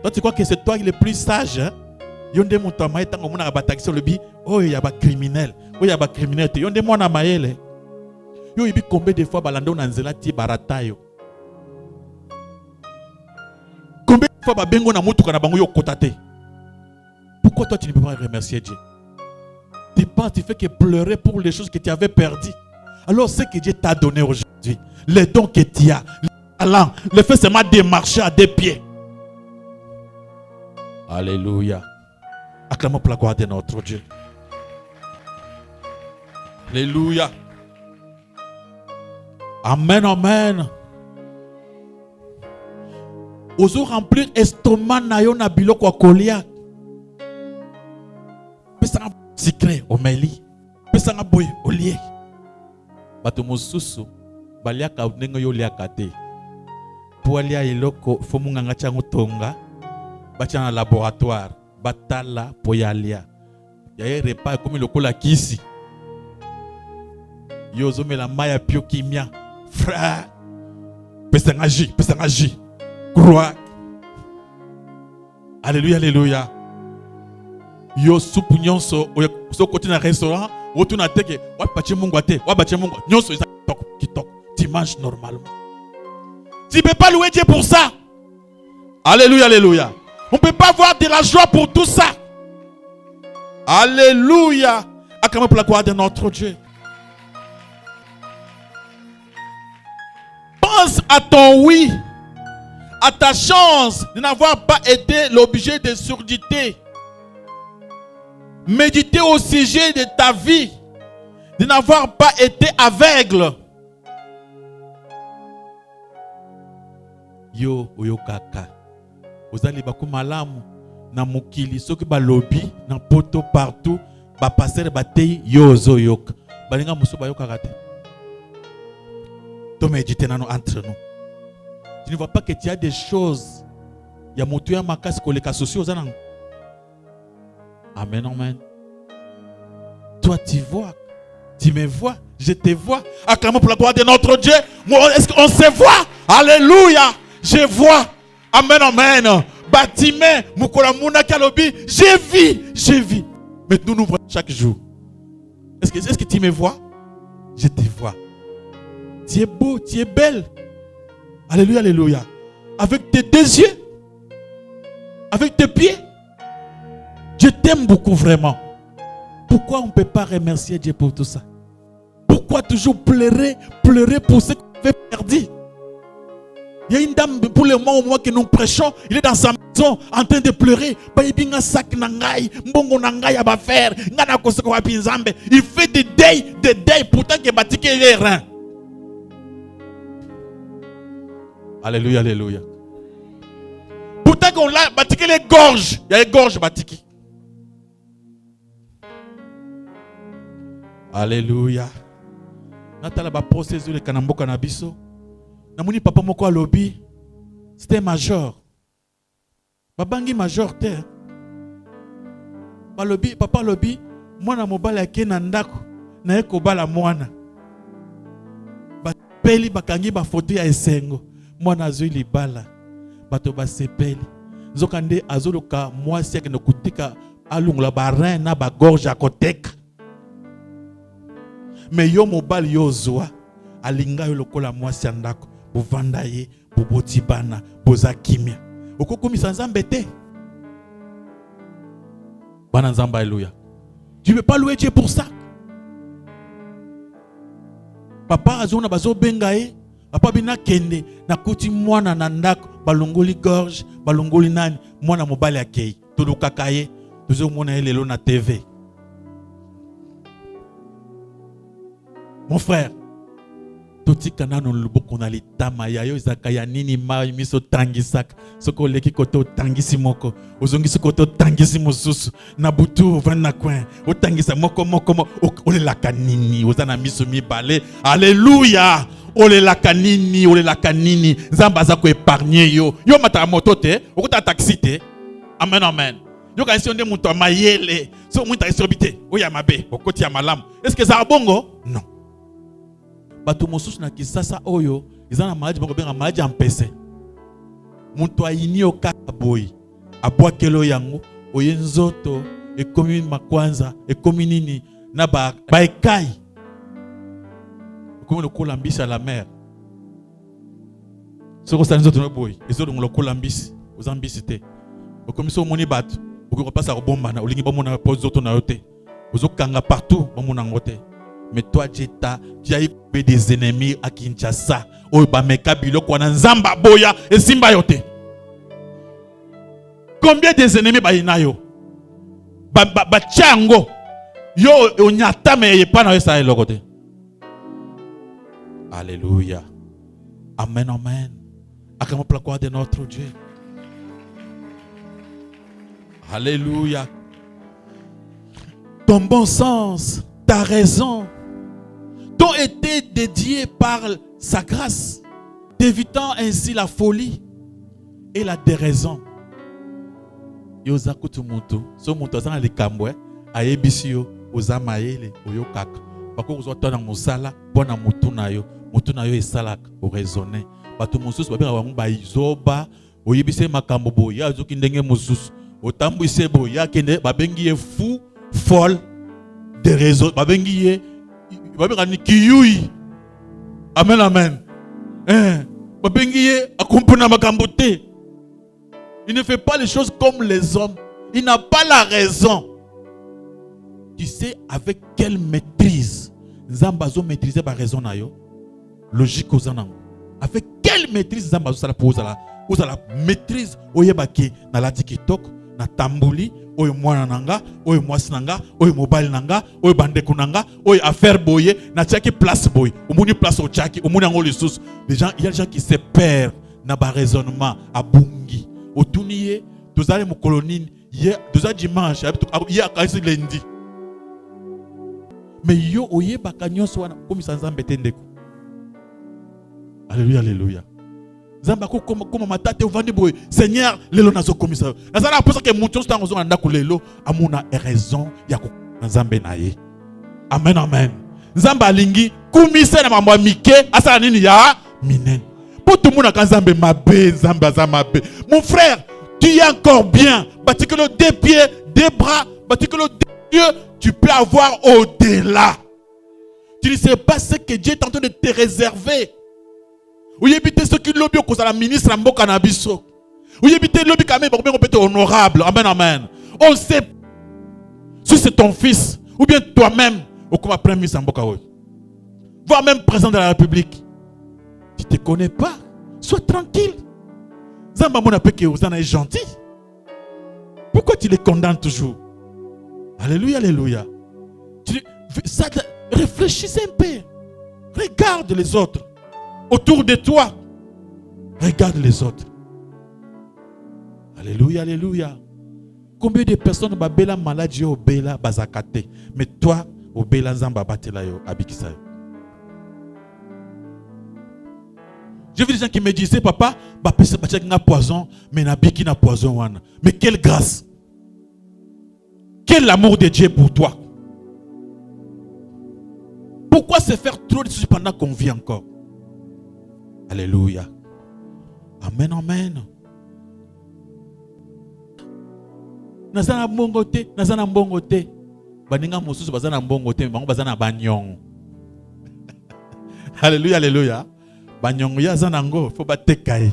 Toi, tu crois que c'est toi qui es le plus sage, hein? Yonde mon tamaï tant qu'on a ba taxi le bi, oh il y a ba criminel, oh il y a ba criminel. Yonde mon amaïle. Yo ibi combien de fois balando nanzela ti baratayo. Combien de fois ba bengo na mutu kana bango yo kotate. Pourquoi toi tu ne peux pas remercier Dieu? Tu penses, tu fais que pleurer pour les choses que tu avais perdues. Alors ce que Dieu t'a donné aujourd'hui, les dons que tu as, les talents, le fait seulement de marcher à des pieds. Alléluia. Acclamons pour la gloire de notre Dieu. Alléluia. Amen, amen. Ozo remplir estomac na yo na biloko kolia. Pesa secret omeli. Pesa boy olie. Bato mosusu baliaka ndenge yo liaka te. Po alia eloko fo munganga chango tonga. Bacha na laboratoire batala po yalia. Ya repas comme lokola kisi. Yo zomela maya pio kimia. Frère. Pesa ngaji. Croix. Alléluia, alléluia. Yo soupe nyonso so côté na restaurant, retourne teke, wa bache mungu ate, wa bache mungu. Nyonso isa kitok. Tu manges normalement. Tu ne peux pas louer Dieu pour ça. Alléluia, alléluia. On ne peut pas avoir de la joie pour tout ça. Alléluia. Acclamons pour la gloire de notre Dieu. Pense à ton oui. À ta chance de n'avoir pas été l'objet de surdité. Méditez au sujet de ta vie, de n'avoir pas été aveugle. Yo kaka. Ozali baku malamu na mukili soki ba lobby na poto partout ba passer ba tei yo zo yoka. Balinga musu ba yoka kate. To méditer nano entre nous. Tu ne vois pas que tu as des choses. Il y a mon tueur makas koleka sociaux zanang. Amen, amen. Toi, tu vois. Tu me vois. Je te vois. Acclamons pour la gloire de notre Dieu. Est-ce qu'on se voit? Alléluia. Je vois. Amen, amen. Bâtiment. Mukola Mouna Kalobi. Je vis. Mais nous nous voyons chaque jour. Est-ce que tu me vois? Je te vois. Tu es beau. Tu es belle. Alléluia, alléluia. Avec tes deux yeux. Avec tes pieds. Je t'aime beaucoup vraiment. Pourquoi on ne peut pas remercier Dieu pour tout ça? Pourquoi toujours pleurer pour ce qu'on avait perdu? Il y a une dame pour le moment que nous prêchons, il est dans sa maison en train de pleurer. Il fait des deuils pourtant qu'il a bâti les reins. Alléluia, alléluia. Pourtant qu'on a bâti les gorges, il y a les gorges bâties. Alléluia. Natala ba processus le kanambo kanabiso. Namuni papa moko alobi. C'était major. Babangi major te. Balobi papa lobi mwana mobala yake na ndako na eko bala mwana. Ba peli bakangi ba photo ya esengo. Mwana azui libala. Bato ba sepeli. Zokande azoloka mwasi yake no kutika alungula ba rein na ba gorge à koteka. Mais yo mobile yo zoa alinga yo lokola mwasi andako Bovandaye, bobotibana, bozakimia. Okokomisa nzambe te. Bana nzamba, alléluia. Tu ne peux pas louer Dieu pour ça. Papa azona bazo bengaye, papa bina kende na koti mwana na ndako balongoli gorge, balongoli nani, mwana mobali akei, tolukaka ye, tozo mona lelo na TV. Mon frère, totika nano luboko na litama ya yo zakaya nini ma miso tangisaka soko leki koto tangisi moko ozongisi koto tangisi mosusu na butu vana coin otangisa moko ole la kanini ozana miso mibale. Alléluia. Ole la kanini nzamba za ko épargner yo mata moto te okuta taxi te. Amen amen. Yo ka sionde muto mayele so muta isobite oya mabe okoti ya malamu. Est-ce que ça bongo? Non. Bato mosusu na kisasa oyo izana maji bako benga maji ampese. Muntu ayini okaka boy abwakelo yango oyenzoto ekomi makwanza ekomi nini na baekai ekomi lokola mbisi à la mer. Soko sa nzoto no boy ezo lokola mbisi ozambisi te. Okomi so moni bato okoko pasa kobombana olingi bomona po zoto na yote ozokanga partout bomona ngote. Mais toi, tu as eu des ennemis à Kinshasa. Oh, bah, mais Kabilo, quoi, Nzamba, Boya, et Simba yote. Combien des ennemis, bah, inayo? Bah, Tchango. Yo, on y a ta, mais il n'y a pas dans ça, et côté. Alléluia. Amen, amen. Acclamons la gloire de notre Dieu. Alléluia. Ton bon sens, ta raison, t'ont été dédiés par sa grâce, t'évitant ainsi la folie et la déraison. Yoza kutumuntu, so muntu azana likambwe, ayebisi yo, oza mayele, oyo kaka. Bako ozo tona musala, bona mutu na yo esalaka, o raisonner. Bato mususu babira wangu ba izoba, oyebise makambo boye, azoki ndenge mususu, otambwise boye, akende babengi ye fou, folle, des raisons, babengi ye babengani kiyui. Amen amen. Babengi ye akompona makambo te. Il ne fait pas les choses comme les hommes. Il n'a pas la raison. Tu sais avec quelle maîtrise Zambazo maîtriser ba raison na yo. Logique aux anango. Avec quelle maîtrise Zambazo sala pour la maîtrise oyebaki na la TikTok, na tambuli, oyo mwana nanga, oyo mwasi nanga, oyo mobile nanga, oyo bandeko nanga, oyo affaire boye, na tiaki place boye. Omuni place au tiaki, omuni ango lisusu. Il y a des gens qui se perdent na ba raisonnement à bungi. Otuniye, tozale mo colonie, hier, tozale dimanche, hier kasi lundi. Mais yo oye bakanyo swana comme sanzambe tendeko. Alléluia, alléluia. Zamba ko comme matate ovandi boy. Seigneur, lelo nazo komisa. Nazala pour ça que mutu stango zo anda ko lelo amuna raison ya ko nzambe na ye. Amen amen. Nzamba lingi kumisa na mambo mike asala nini ya minen. Pour tout le monde quand nzambe mabe, nzamba za mabe. Mon frère, tu es encore bien. Batikelo deux pieds, deux bras, batikelo deux yeux, tu peux avoir au-delà. Tu ne sais pas ce que Dieu est en train de te réserver. Vous évitez ce qui lobby au la ministre en Mboka Nabiso. Vous évitez le lobby quand même, on peut être honorable. Amen, amen. On sait si c'est ton fils ou bien toi-même, ou comme premier ministre en Mboka. Voire même président de la République. Tu ne te connais pas. Sois tranquille. Zamba Mona Peke Ozana est gentil. Pourquoi tu les condamnes toujours? Alléluia, alléluia. Réfléchis un peu. Regarde les autres. Autour de toi. Regarde les autres. Alléluia, alléluia. Combien de personnes babela maladie au bela bazakate. Mais toi, au bela zamba batela yo abikisa yo. J'ai vu des gens qui me disaient, papa, un poison, mais nabiki na poison wana. Mais quelle grâce! Quel amour de Dieu pour toi! Pourquoi se faire trop de choses pendant qu'on vit encore? Alléluia. Amen, amen. Nazana mbongote, nazana mbongote. Baninga mosusu bazana mbongote, bango bazana banyong. Alléluia, alléluia. Banyongo ya zanango, faut batekaye.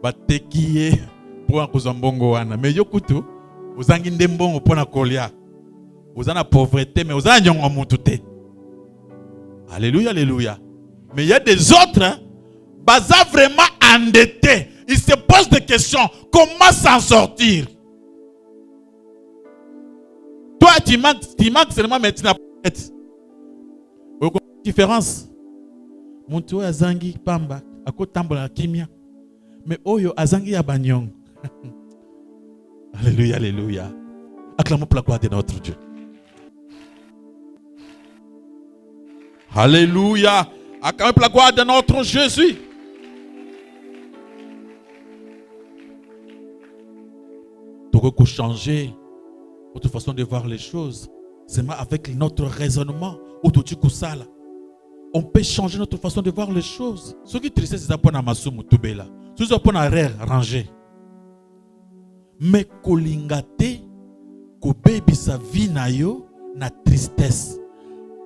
Batekiye pour kozambongo wana. Mais yokutu, uzangi ndembongo pona kolia. Uzana pauvreté, mais uzana nyongo mutute. Alléluia, alléluia. Mais il y a des autres, hein, baza vraiment endettés. Ils se posent des questions. Comment s'en sortir? Toi, tu manques seulement maintenant. Vous comprenez la différence? Muntu azangi pamba, ako tambola kimia. Mais oyo azangi ya banyong. Alléluia, alléluia. Acclamons pour la gloire de notre Dieu. Alléluia. Acclamons pour la gloire de notre Jésus. Donc, il faut changer notre façon de voir les choses. C'est avec notre raisonnement. On peut changer notre façon de voir les choses. Ce qui est triste, c'est pour la masumu tubela. Ce qui est pour la ranger. Mais kolingate, ko baby sa vie na yo na tristesse.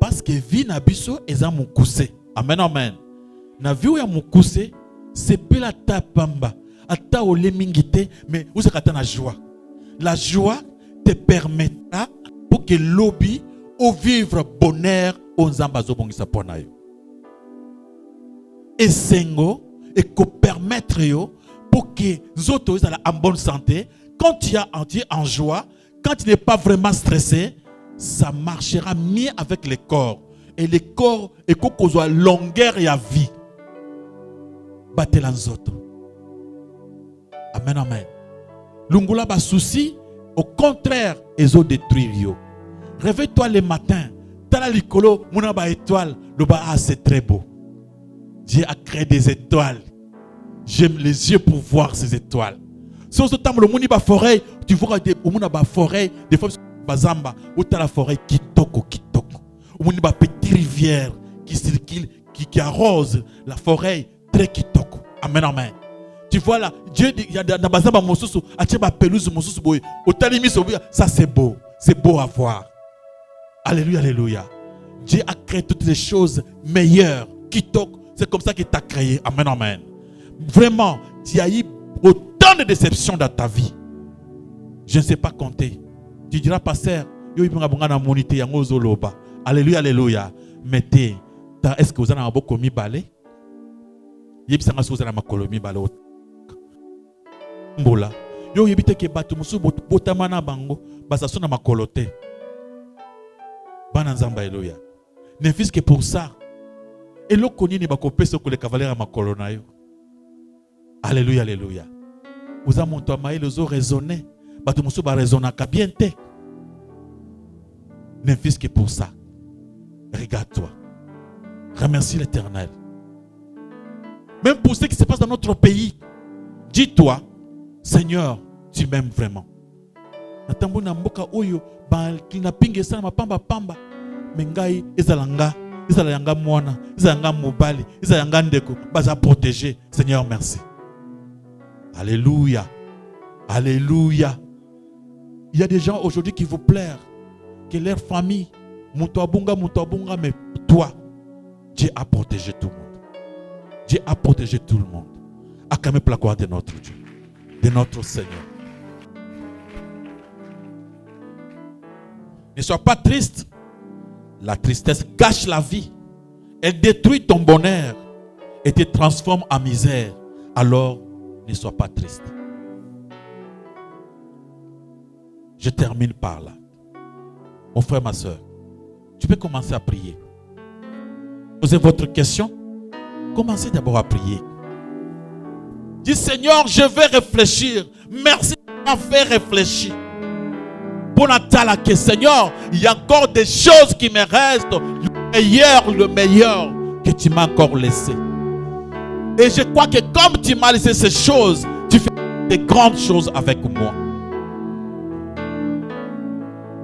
Parce que vie na biso eza mukuse. Amen, amen. Na vie ya mukuse, c'est bela ta pamba. Ata ole mingite, mais vous êtes na joie. La joie te permettra pour que l'obi ou vivre bonheur aux zambazo bongisa pona yo. Et sengo et ko permettre yo pour que zoto soient en bonne santé. Quand tu es en joie, quand tu n'es pas vraiment stressé, ça marchera mieux avec le corps. Et le corps est qu'on soit longueur et à vie. Battez les autres. Amen, amen. Lungula ba souci, au contraire, ils ont détruit yo. Réveille-toi le matin. Tala likolo, muna ba étoile, le ba c'est très beau. Dieu a créé des étoiles. J'aime les yeux pour voir ces étoiles. Si on se tend le muni ba forêt, tu vois des muna ba forêt, des fois bazamba, ou t'as la forêt qui toko. Au muni ba petite rivière qui circule, qui arrose la forêt très kitoko. Amen, amen. Tu vois là, Dieu il y a dans bazamba mosusu, ache ba pelouse mosusu boy. Au talimi ça c'est beau à voir. Alléluia, alléluia. Dieu a créé toutes les choses meilleures. Kitoko, c'est comme ça qu'il t'a créé. Amen, amen. Vraiment, tu as eu autant de déceptions dans ta vie. Je ne sais pas compter. Tu diras, pasteur, alléluia, alléluia. Mettez, est-ce que vous avez un beau commis balé? Vous avez un colomi balé. Mbola. Yo yebite ke batu musu botamana bango basaso na makolote. Bana nzamba alléluia. Ne fils que pour ça. Et le koni ni bakopesa ko le cavalier à makolona yo. Alléluia, alléluia. Vous avez monté à maï les os raisonné. Batu musu ba raisonna ka bien te. Ne fils que pour ça. Regarde-toi. Remercie l'Éternel. Même pour ce qui se passe dans notre pays. Dis-toi, Seigneur, tu m'aimes vraiment. Natambo na mboka oyo ba kinapinga sana mapamba pamba. Mengai ezalanga, ezalanga mwana, ezalanga mobali, ezalanga ndeko, baza protéger. Seigneur, merci. Alléluia. Alléluia. Il y a des gens aujourd'hui qui vous plairent que leur famille mutuabunga, mais toi, Dieu a protégé tout le monde. Dieu a protégé tout le monde. Acclamez pour la gloire de notre Dieu, de notre Seigneur. Ne sois pas triste. La tristesse gâche la vie. Elle détruit ton bonheur et te transforme en misère. Alors, ne sois pas triste. Je termine par là. Mon frère, ma soeur, tu peux commencer à prier. Posez votre question. Commencez d'abord à prier. Dis, Seigneur, je vais réfléchir. Merci de m'avoir fait réfléchir. Pour Natala, que Seigneur, il y a encore des choses qui me restent. Le meilleur que tu m'as encore laissé. Et je crois que comme tu m'as laissé ces choses, tu fais des grandes choses avec moi.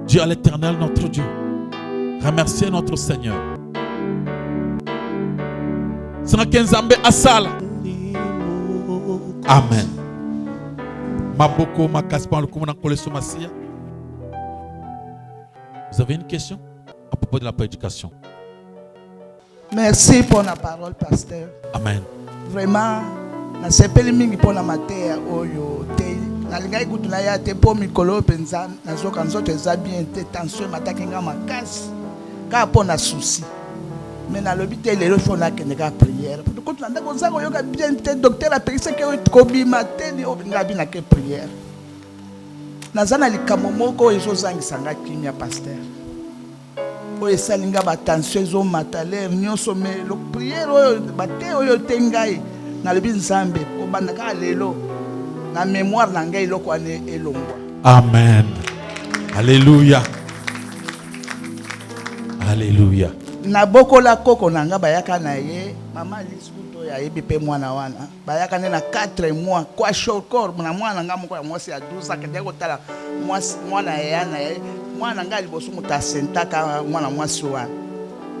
Dieu à l'Éternel, notre Dieu. Remerciez notre Seigneur. Amen. Vous avez une question à propos de la prédication? Merci pour la parole, pasteur. Amen. Vraiment, na sepeli mingi pour la matière oyo te. Na lingai kutu na ya te po mikolo penza na zoka nzoto eza bien te tension mataki nga makasi. Ka po na souci. Mais na lobi te lelo fo na kende ka prière. Kutu na ndako nzako yoka bien te docteur a pekisa ke kobi mateni obinga bina ke prière. Nazana likambo moko ezozangisa nga kimia pasteur. Oyo esalinga batension ezomata lere nyonso me lo prière oyo bate oyo te ngai nalobi nzambe kobanda kaka lelo na mémoire na ngai eloko wana elongwa. Amen. Alléluia. Alléluia. Nabokola koko na nga bayaka na ye mama liskuto ya yebi pe mwana wana bayaka ne na 4 mois kwa shokor na mwana nga moko ya mwasi ya 12 akende kotala mwana ya na ye mwana nga liboso muta sentaka mwana mwasi wana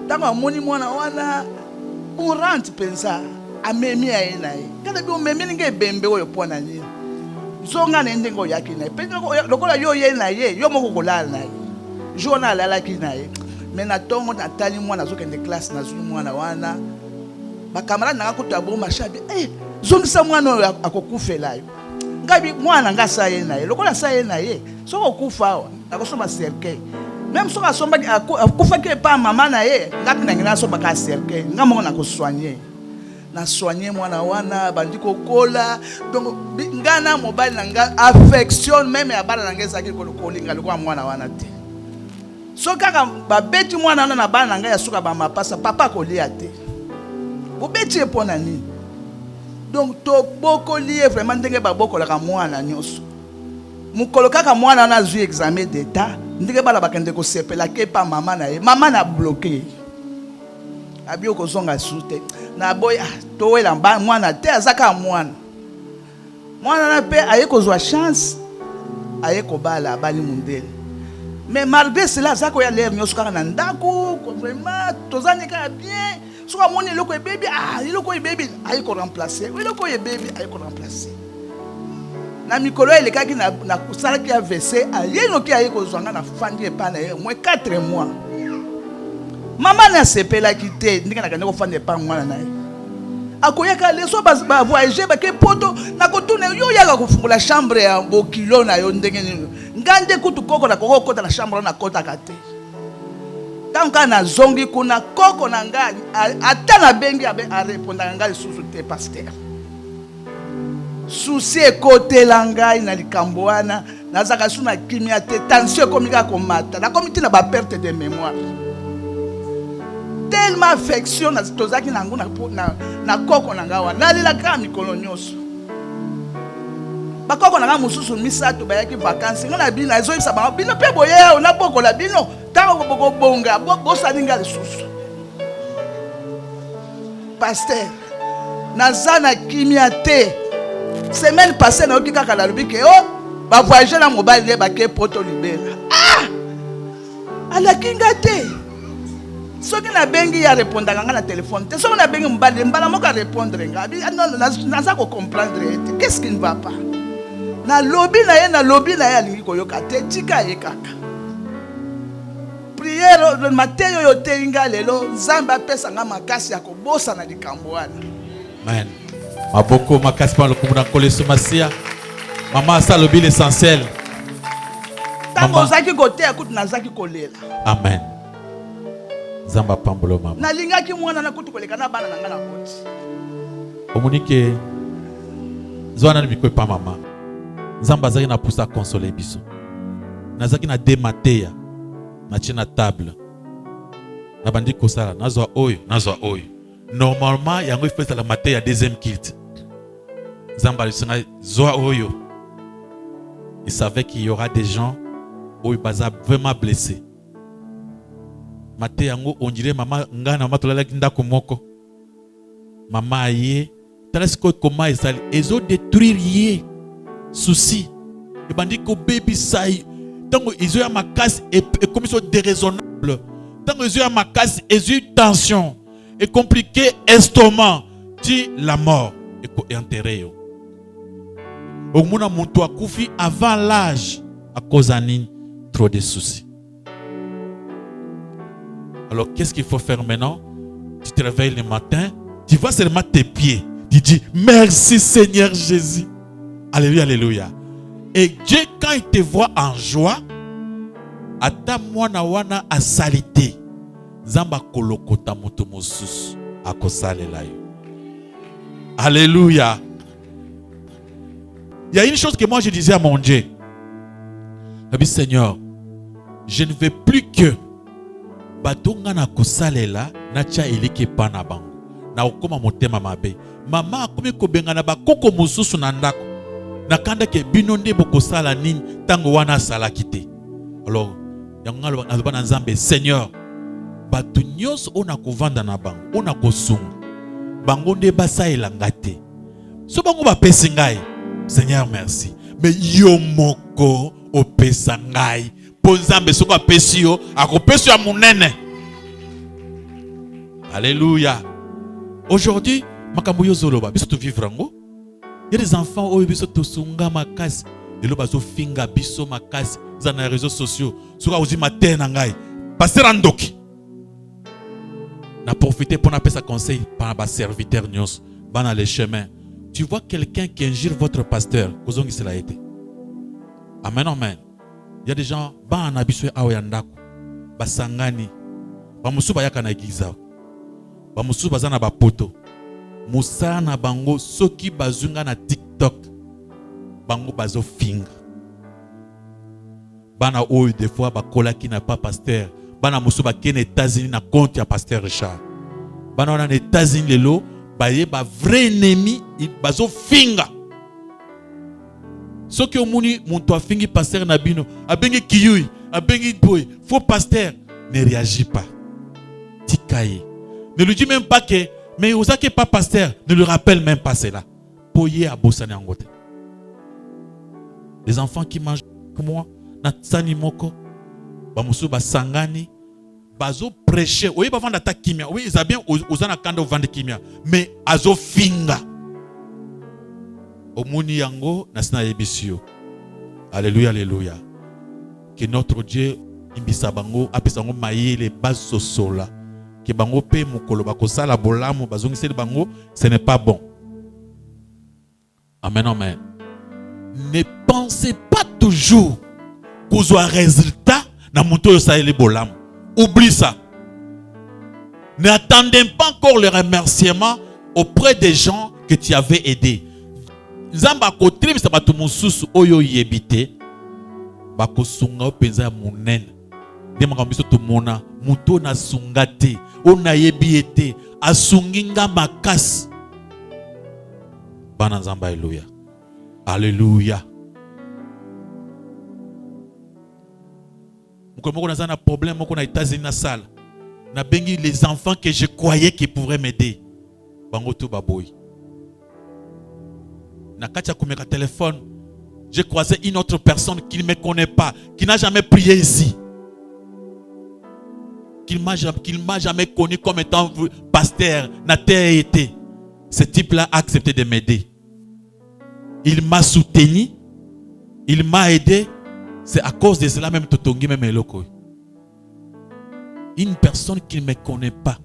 tango amoni mwana wana urant pensa amemi ya ye na ye kana bi omemi ninge bembe oyo pona nini zonga na ndengo yaki na ye penza lokola yo ye na ye yo moko kolala na ye jona alalaki na ye mais na tongo na tali mwana zokende classe na zulu mwana wana bakamara na kutu abo mashabi zongisa mwana oyo akokufela yo ngabi mwana ngasa ye na ye lokola sa ye na ye soko kufa akosoma cercueil même soko asomba akufa ke pa mama na ye ngapi na ngina somba ka cercueil ngamo na ko soigner na soigner mwana wana bandiko kola donc ngana mobile na nga affection même ya bana na ngeza ki kolinga lokwa mwana wana te so kaka babeti mwana wana na bana na nga ya suka ba mapasa papa kolia te obeti epona nini donc to boko lié vraiment ndenge ba boko la mwana nyonso mukolo kaka mwana wana azui examen d'état ndenge bala bakende ko sepela ke pa mama na ye mama na bloqué abio ko zonga sute na boy to wela mwana te azaka mwana na pe aye ko zwa chance aye ko bala bali mundele mais malgré cela zako ya l'air nyonso kaka na ndako vraiment tozani ka bien soka moni eloko ebebi eloko ebebi aye ko remplacer eloko ebebi aye ko remplacer na mikolo elekaki na kusalaki ya WC aye noki aye ko zwanga na fandi epa na ye moins 4 mois mama na sepelaki te ndenge na kende ko fandi epa mwana na ye akoyaka leso ba voyager ba ke poto na kotuna yo yaka kufungula chambre ya bokilo na yo ndenge nini ngande kutu koko na koko kota na chambre na kota kate tanka na zongi kuna koko na nga ata na bengi a répondre nga lisusu te pasteur souci ekotela ngai na likambo wana nazaka su na kimia te tension ekomika komata nakomi te na baperte de mémoire tellement affection tozaki nango na koko na nga wana nalelaka mikolo nyonso bakoko na nga mosusu misato bayaki vacances nga na bino ezoyebisa bango bino mpe boye awo nabokola bino ntango bokobonga bosani nga lisusu pasteur naza na kimia te semaine passée nayoki kaka nalobi ke bavoyage na mobali ne bake poto libera alaki nga te soki nabengi ya répondaka nga na téléphone te soki nabengi mobali mbala moko arépondre nga naza kocomprendre te qu'est-ce qui ne va pas nalobi na ye alingi koyoka te tika ye kaka prière mateyo oyo oteli nga lelo nzambe apesa nga makasi ya kobosana likambo wana. Amen. Maboko makasi pa lokumu na koleso masia. Mama asalobi l'essentiel. Tango ozaki koteya kutu nazaki kolela. Amen. Zamba pambolo mama. Nalingaki mwana na kutu koleka na bana nanga na koti. Omunike zwana ni mikwe pa mama. Zamba zaki na pousa consoler biso. Nazaki na demateya. Na china table. Na bandi kosala nazwa oyo. Normalement yango ifesa la mateya deuxième kit. Zamba lisanga zwa oyo. Il savait qu'il y aura des gens où il va vraiment blessé. Mate yango on dirait maman ngana mama tolala ndako moko. Maman aye talasiko comment ezali ezo détruire yé souci. Et bandi ko baby sai tango ezo ya makasi et comme ça déraisonnable. Tango ezo ya makasi ezo tension et compliqué estomac ti la mort et enterré yo. Omuna muntu akufi avant l'âge à cause de trop de soucis. Alors qu'est-ce qu'il faut faire maintenant? Tu te réveilles le matin, tu vois seulement tes pieds. Tu dis, merci Seigneur Jésus. Alléluia, alléluia. Et Dieu, quand il te voit en joie, ata mwana wana a salité. Zamba kolokota moto mosusu akosalela yo. Alléluia. Il y a une chose que moi je disais à mon Dieu. Je dis, Seigneur, je ne veux plus que batonga na kosalela na tia elike pana bango. Na okoma motema mabe. Mama akomi kobenga na bakoko mosusu na ndako. Na kanda ke bino nde bokosala nini tango wana salaki te. Alors, yango na na nzambe, Seigneur, bato nyos ona kovanda na bango, ona kosunga. Bango nde basaela ngate. So bango bapesi ngai, Seigneur merci. Mais yo moko opesa ngai. Po nzambe soko apesi yo, akopesi ya munene. Alléluia. Aujourd'hui, makambo yo zoloba, biso to vivre ngo. Il y a des enfants où biso to sunga makasi, et lo bazo finga biso makasi dans les réseaux sociaux. Soka ozi matin na ngai. Pasteur Andoki. Na profité pour n'appeler sa conseil par bas serviteur nyos, dans les chemins. Tu vois quelqu'un qui injure votre pasteur, kozongi cela a été. Amen, amen. Il y a des gens, ba na biso aoyandako, basangani, ba musu ba yakana giza, ba musu bazana ba poto, musa na bango soki bazunga na TikTok, bango bazo finga. Bana oyo des fois ba kola qui n'a pas pasteur, bana musu ba ken États-Unis na compte ya pasteur Richard. Bana na États-Unis lelo, ba ye ba vrai ennemi, bazo finga. Ce qui omuni monto afingi pasteur Nabino, abengi kiyui, abengi boy, faux pasteur ne réagit pas. Tikaye. Ne lui dit même pas que, mais osaki pas pasteur, ne lui rappelle même pas cela. Poye a bossane angote. Les enfants qui mangent comme moi, natsani moko, bamusu basangani, bazo prêcher. Oui, ba vendre ta kimia. Oui, ils a bien osana kando vendre kimia, mais azo finga. Omuni yango nasina yebisio. Alléluia, alléluia. Que notre Dieu imbisa bango apesango mayele baso sola. Que bango pe mukolo bakosala bolamu bazongi seli bango, ce n'est pas bon. Amen, amen. Ne pensez pas toujours qu'on soit résultat dans mon tour ça les bolamu. Oublie ça. N'attendez pas encore le remerciement auprès des gens que tu avais aidés. Nzamba kotrimi sa batu mususu oyo yebite bakosunga openza munene de makambiso to mona muto na sungate ona yebiete asunginga makasi bana nzamba. Alléluia, alléluia. Moko na zana problème moko na États-Unis na salle na bengi les enfants que je croyais qu'ils pourraient m'aider bango to baboy. Na katia kumeka téléphone, j'ai croisé une autre personne qui ne me connaît pas, qui n'a jamais prié ici, qui ne m'a jamais connu comme étant pasteur, n'a terre été. Ce type-là a accepté de m'aider. Il m'a soutenu, il m'a aidé. C'est à cause de cela même Totongi même eloko. Une personne qui ne me connaît pas,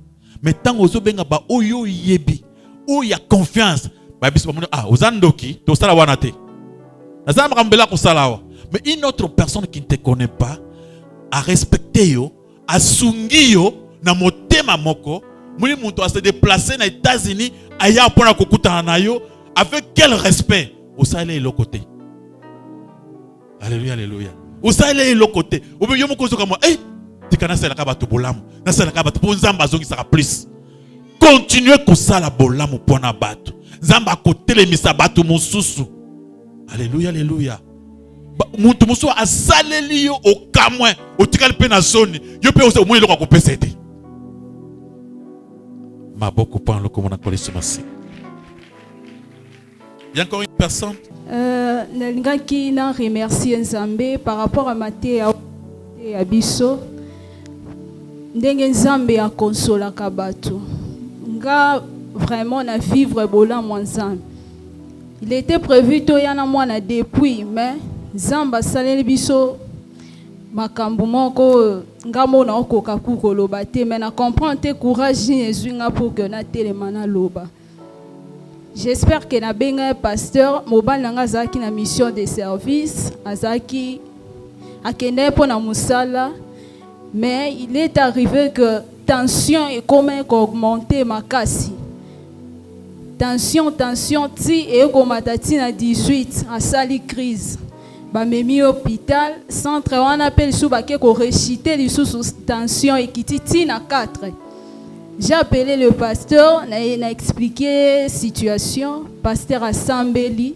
mais tant ozo benga ba oyo yebi, où il y a confiance. Mais une autre personne qui ne te connaît pas a respecté yo, a sungi yo na motema moko, muni muntu a se déplacer na États-Unis aya pona kokuta na yo avec quel respect au salé le côté. Alléluia, alléluia. Au salé le côté. Au milieu moko comme eh tikana sala ka batu bolamu, na sala ka batu ponzamba zongi saka plus. Continuez ko sala bolamu pona batu. Zamba kotele misabatu mususu. Alléluia, alléluia. Muntu musu asaleli yo okamwe otikali pe na zone yo pe ose omwe lokwa kopesa ete. Maboko pan loko mona kolisumasi. Il y a encore une personne? Nalingaki na remercier Nzambe par rapport à Matthieu ya biso. Ndenge Nzambe a consola kabatu. Nga vraiment na vivre bola mwanzambe. Il était prévu to yana mwana depuis mais Nzamba saleli biso makambo moko ngamo na okoka kukoloba te mais na comprendre te courage Jésus nga pour que na telemana loba. J'espère que na benga pasteur mobali nanga azaki na mission de service azaki akende po na musala mais il est arrivé que tension est comme augmenté makasi. Tension ti et komatati na 18 à sali crise. Ba memi hôpital centre on appelle sous ba ko réchiter les sous tension et kititi na 4. J'ai appelé le pasteur, n'a expliqué situation, pasteur a sambeli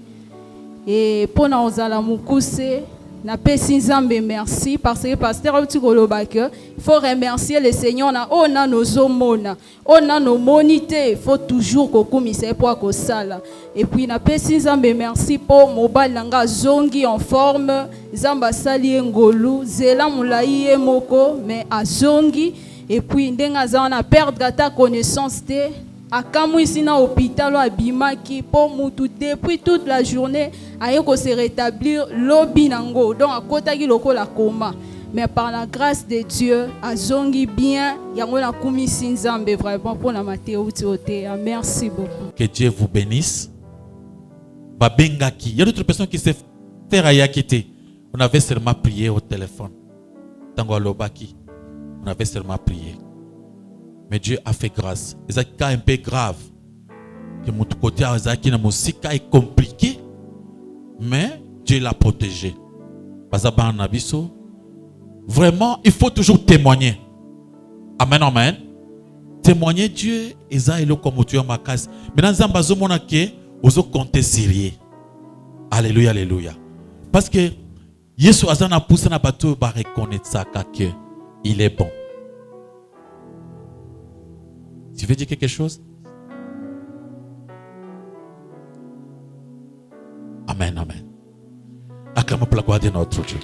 et pour na ozala mukuse na pesi nzambe merci parce que pasteur a il faut remercier le Seigneur na ona nozomona ona no monité, il faut toujours kokumise pour ko sala et puis na pesi nzambe merci pour mobile nanga zongi en forme zamba sali ngolu zela mulai moko mais azongi et puis ndenga za na perdre ta connaissance te akamu ici na hôpital abimaki po mutu depuis toute la journée ayeko se rétablir lobi nango donc akotaki lokola koma mais par la grâce de Dieu azongi bien yango na kumisi nzambe vraiment pour la mateo tiote. Merci beaucoup. Que Dieu vous bénisse. Babengaki, il y a d'autres personnes qui se faire ayakite. On avait seulement prié au téléphone. Tango lobaki. On avait seulement prié. Mais Dieu a fait grâce. C'est un cas un peu grave. Que mon côté na musique est compliqué. Mais Dieu l'a protégé. Vraiment, il faut toujours témoigner. Amen, amen. Témoigner Dieu, Eza elo comme tu as ma case. Maintenant, Zambazo monake, ozo compter sérieux. Alléluia, alléluia. Parce que Yesu azana pousse na bateau ba reconnaître ça que il est bon. Tu veux dire quelque chose? Amen, amen. Acclamons pour la gloire de notre Dieu.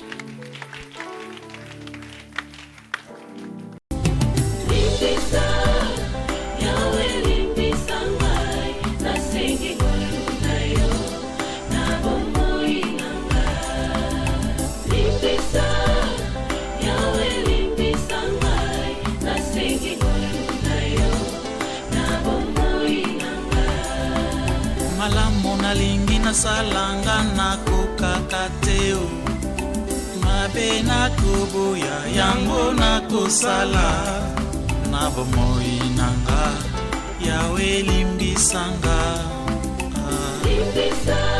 Salanga na kokakateo mabe na koboya yango na kosala na bomoi nanga yawe limbisanga limbisa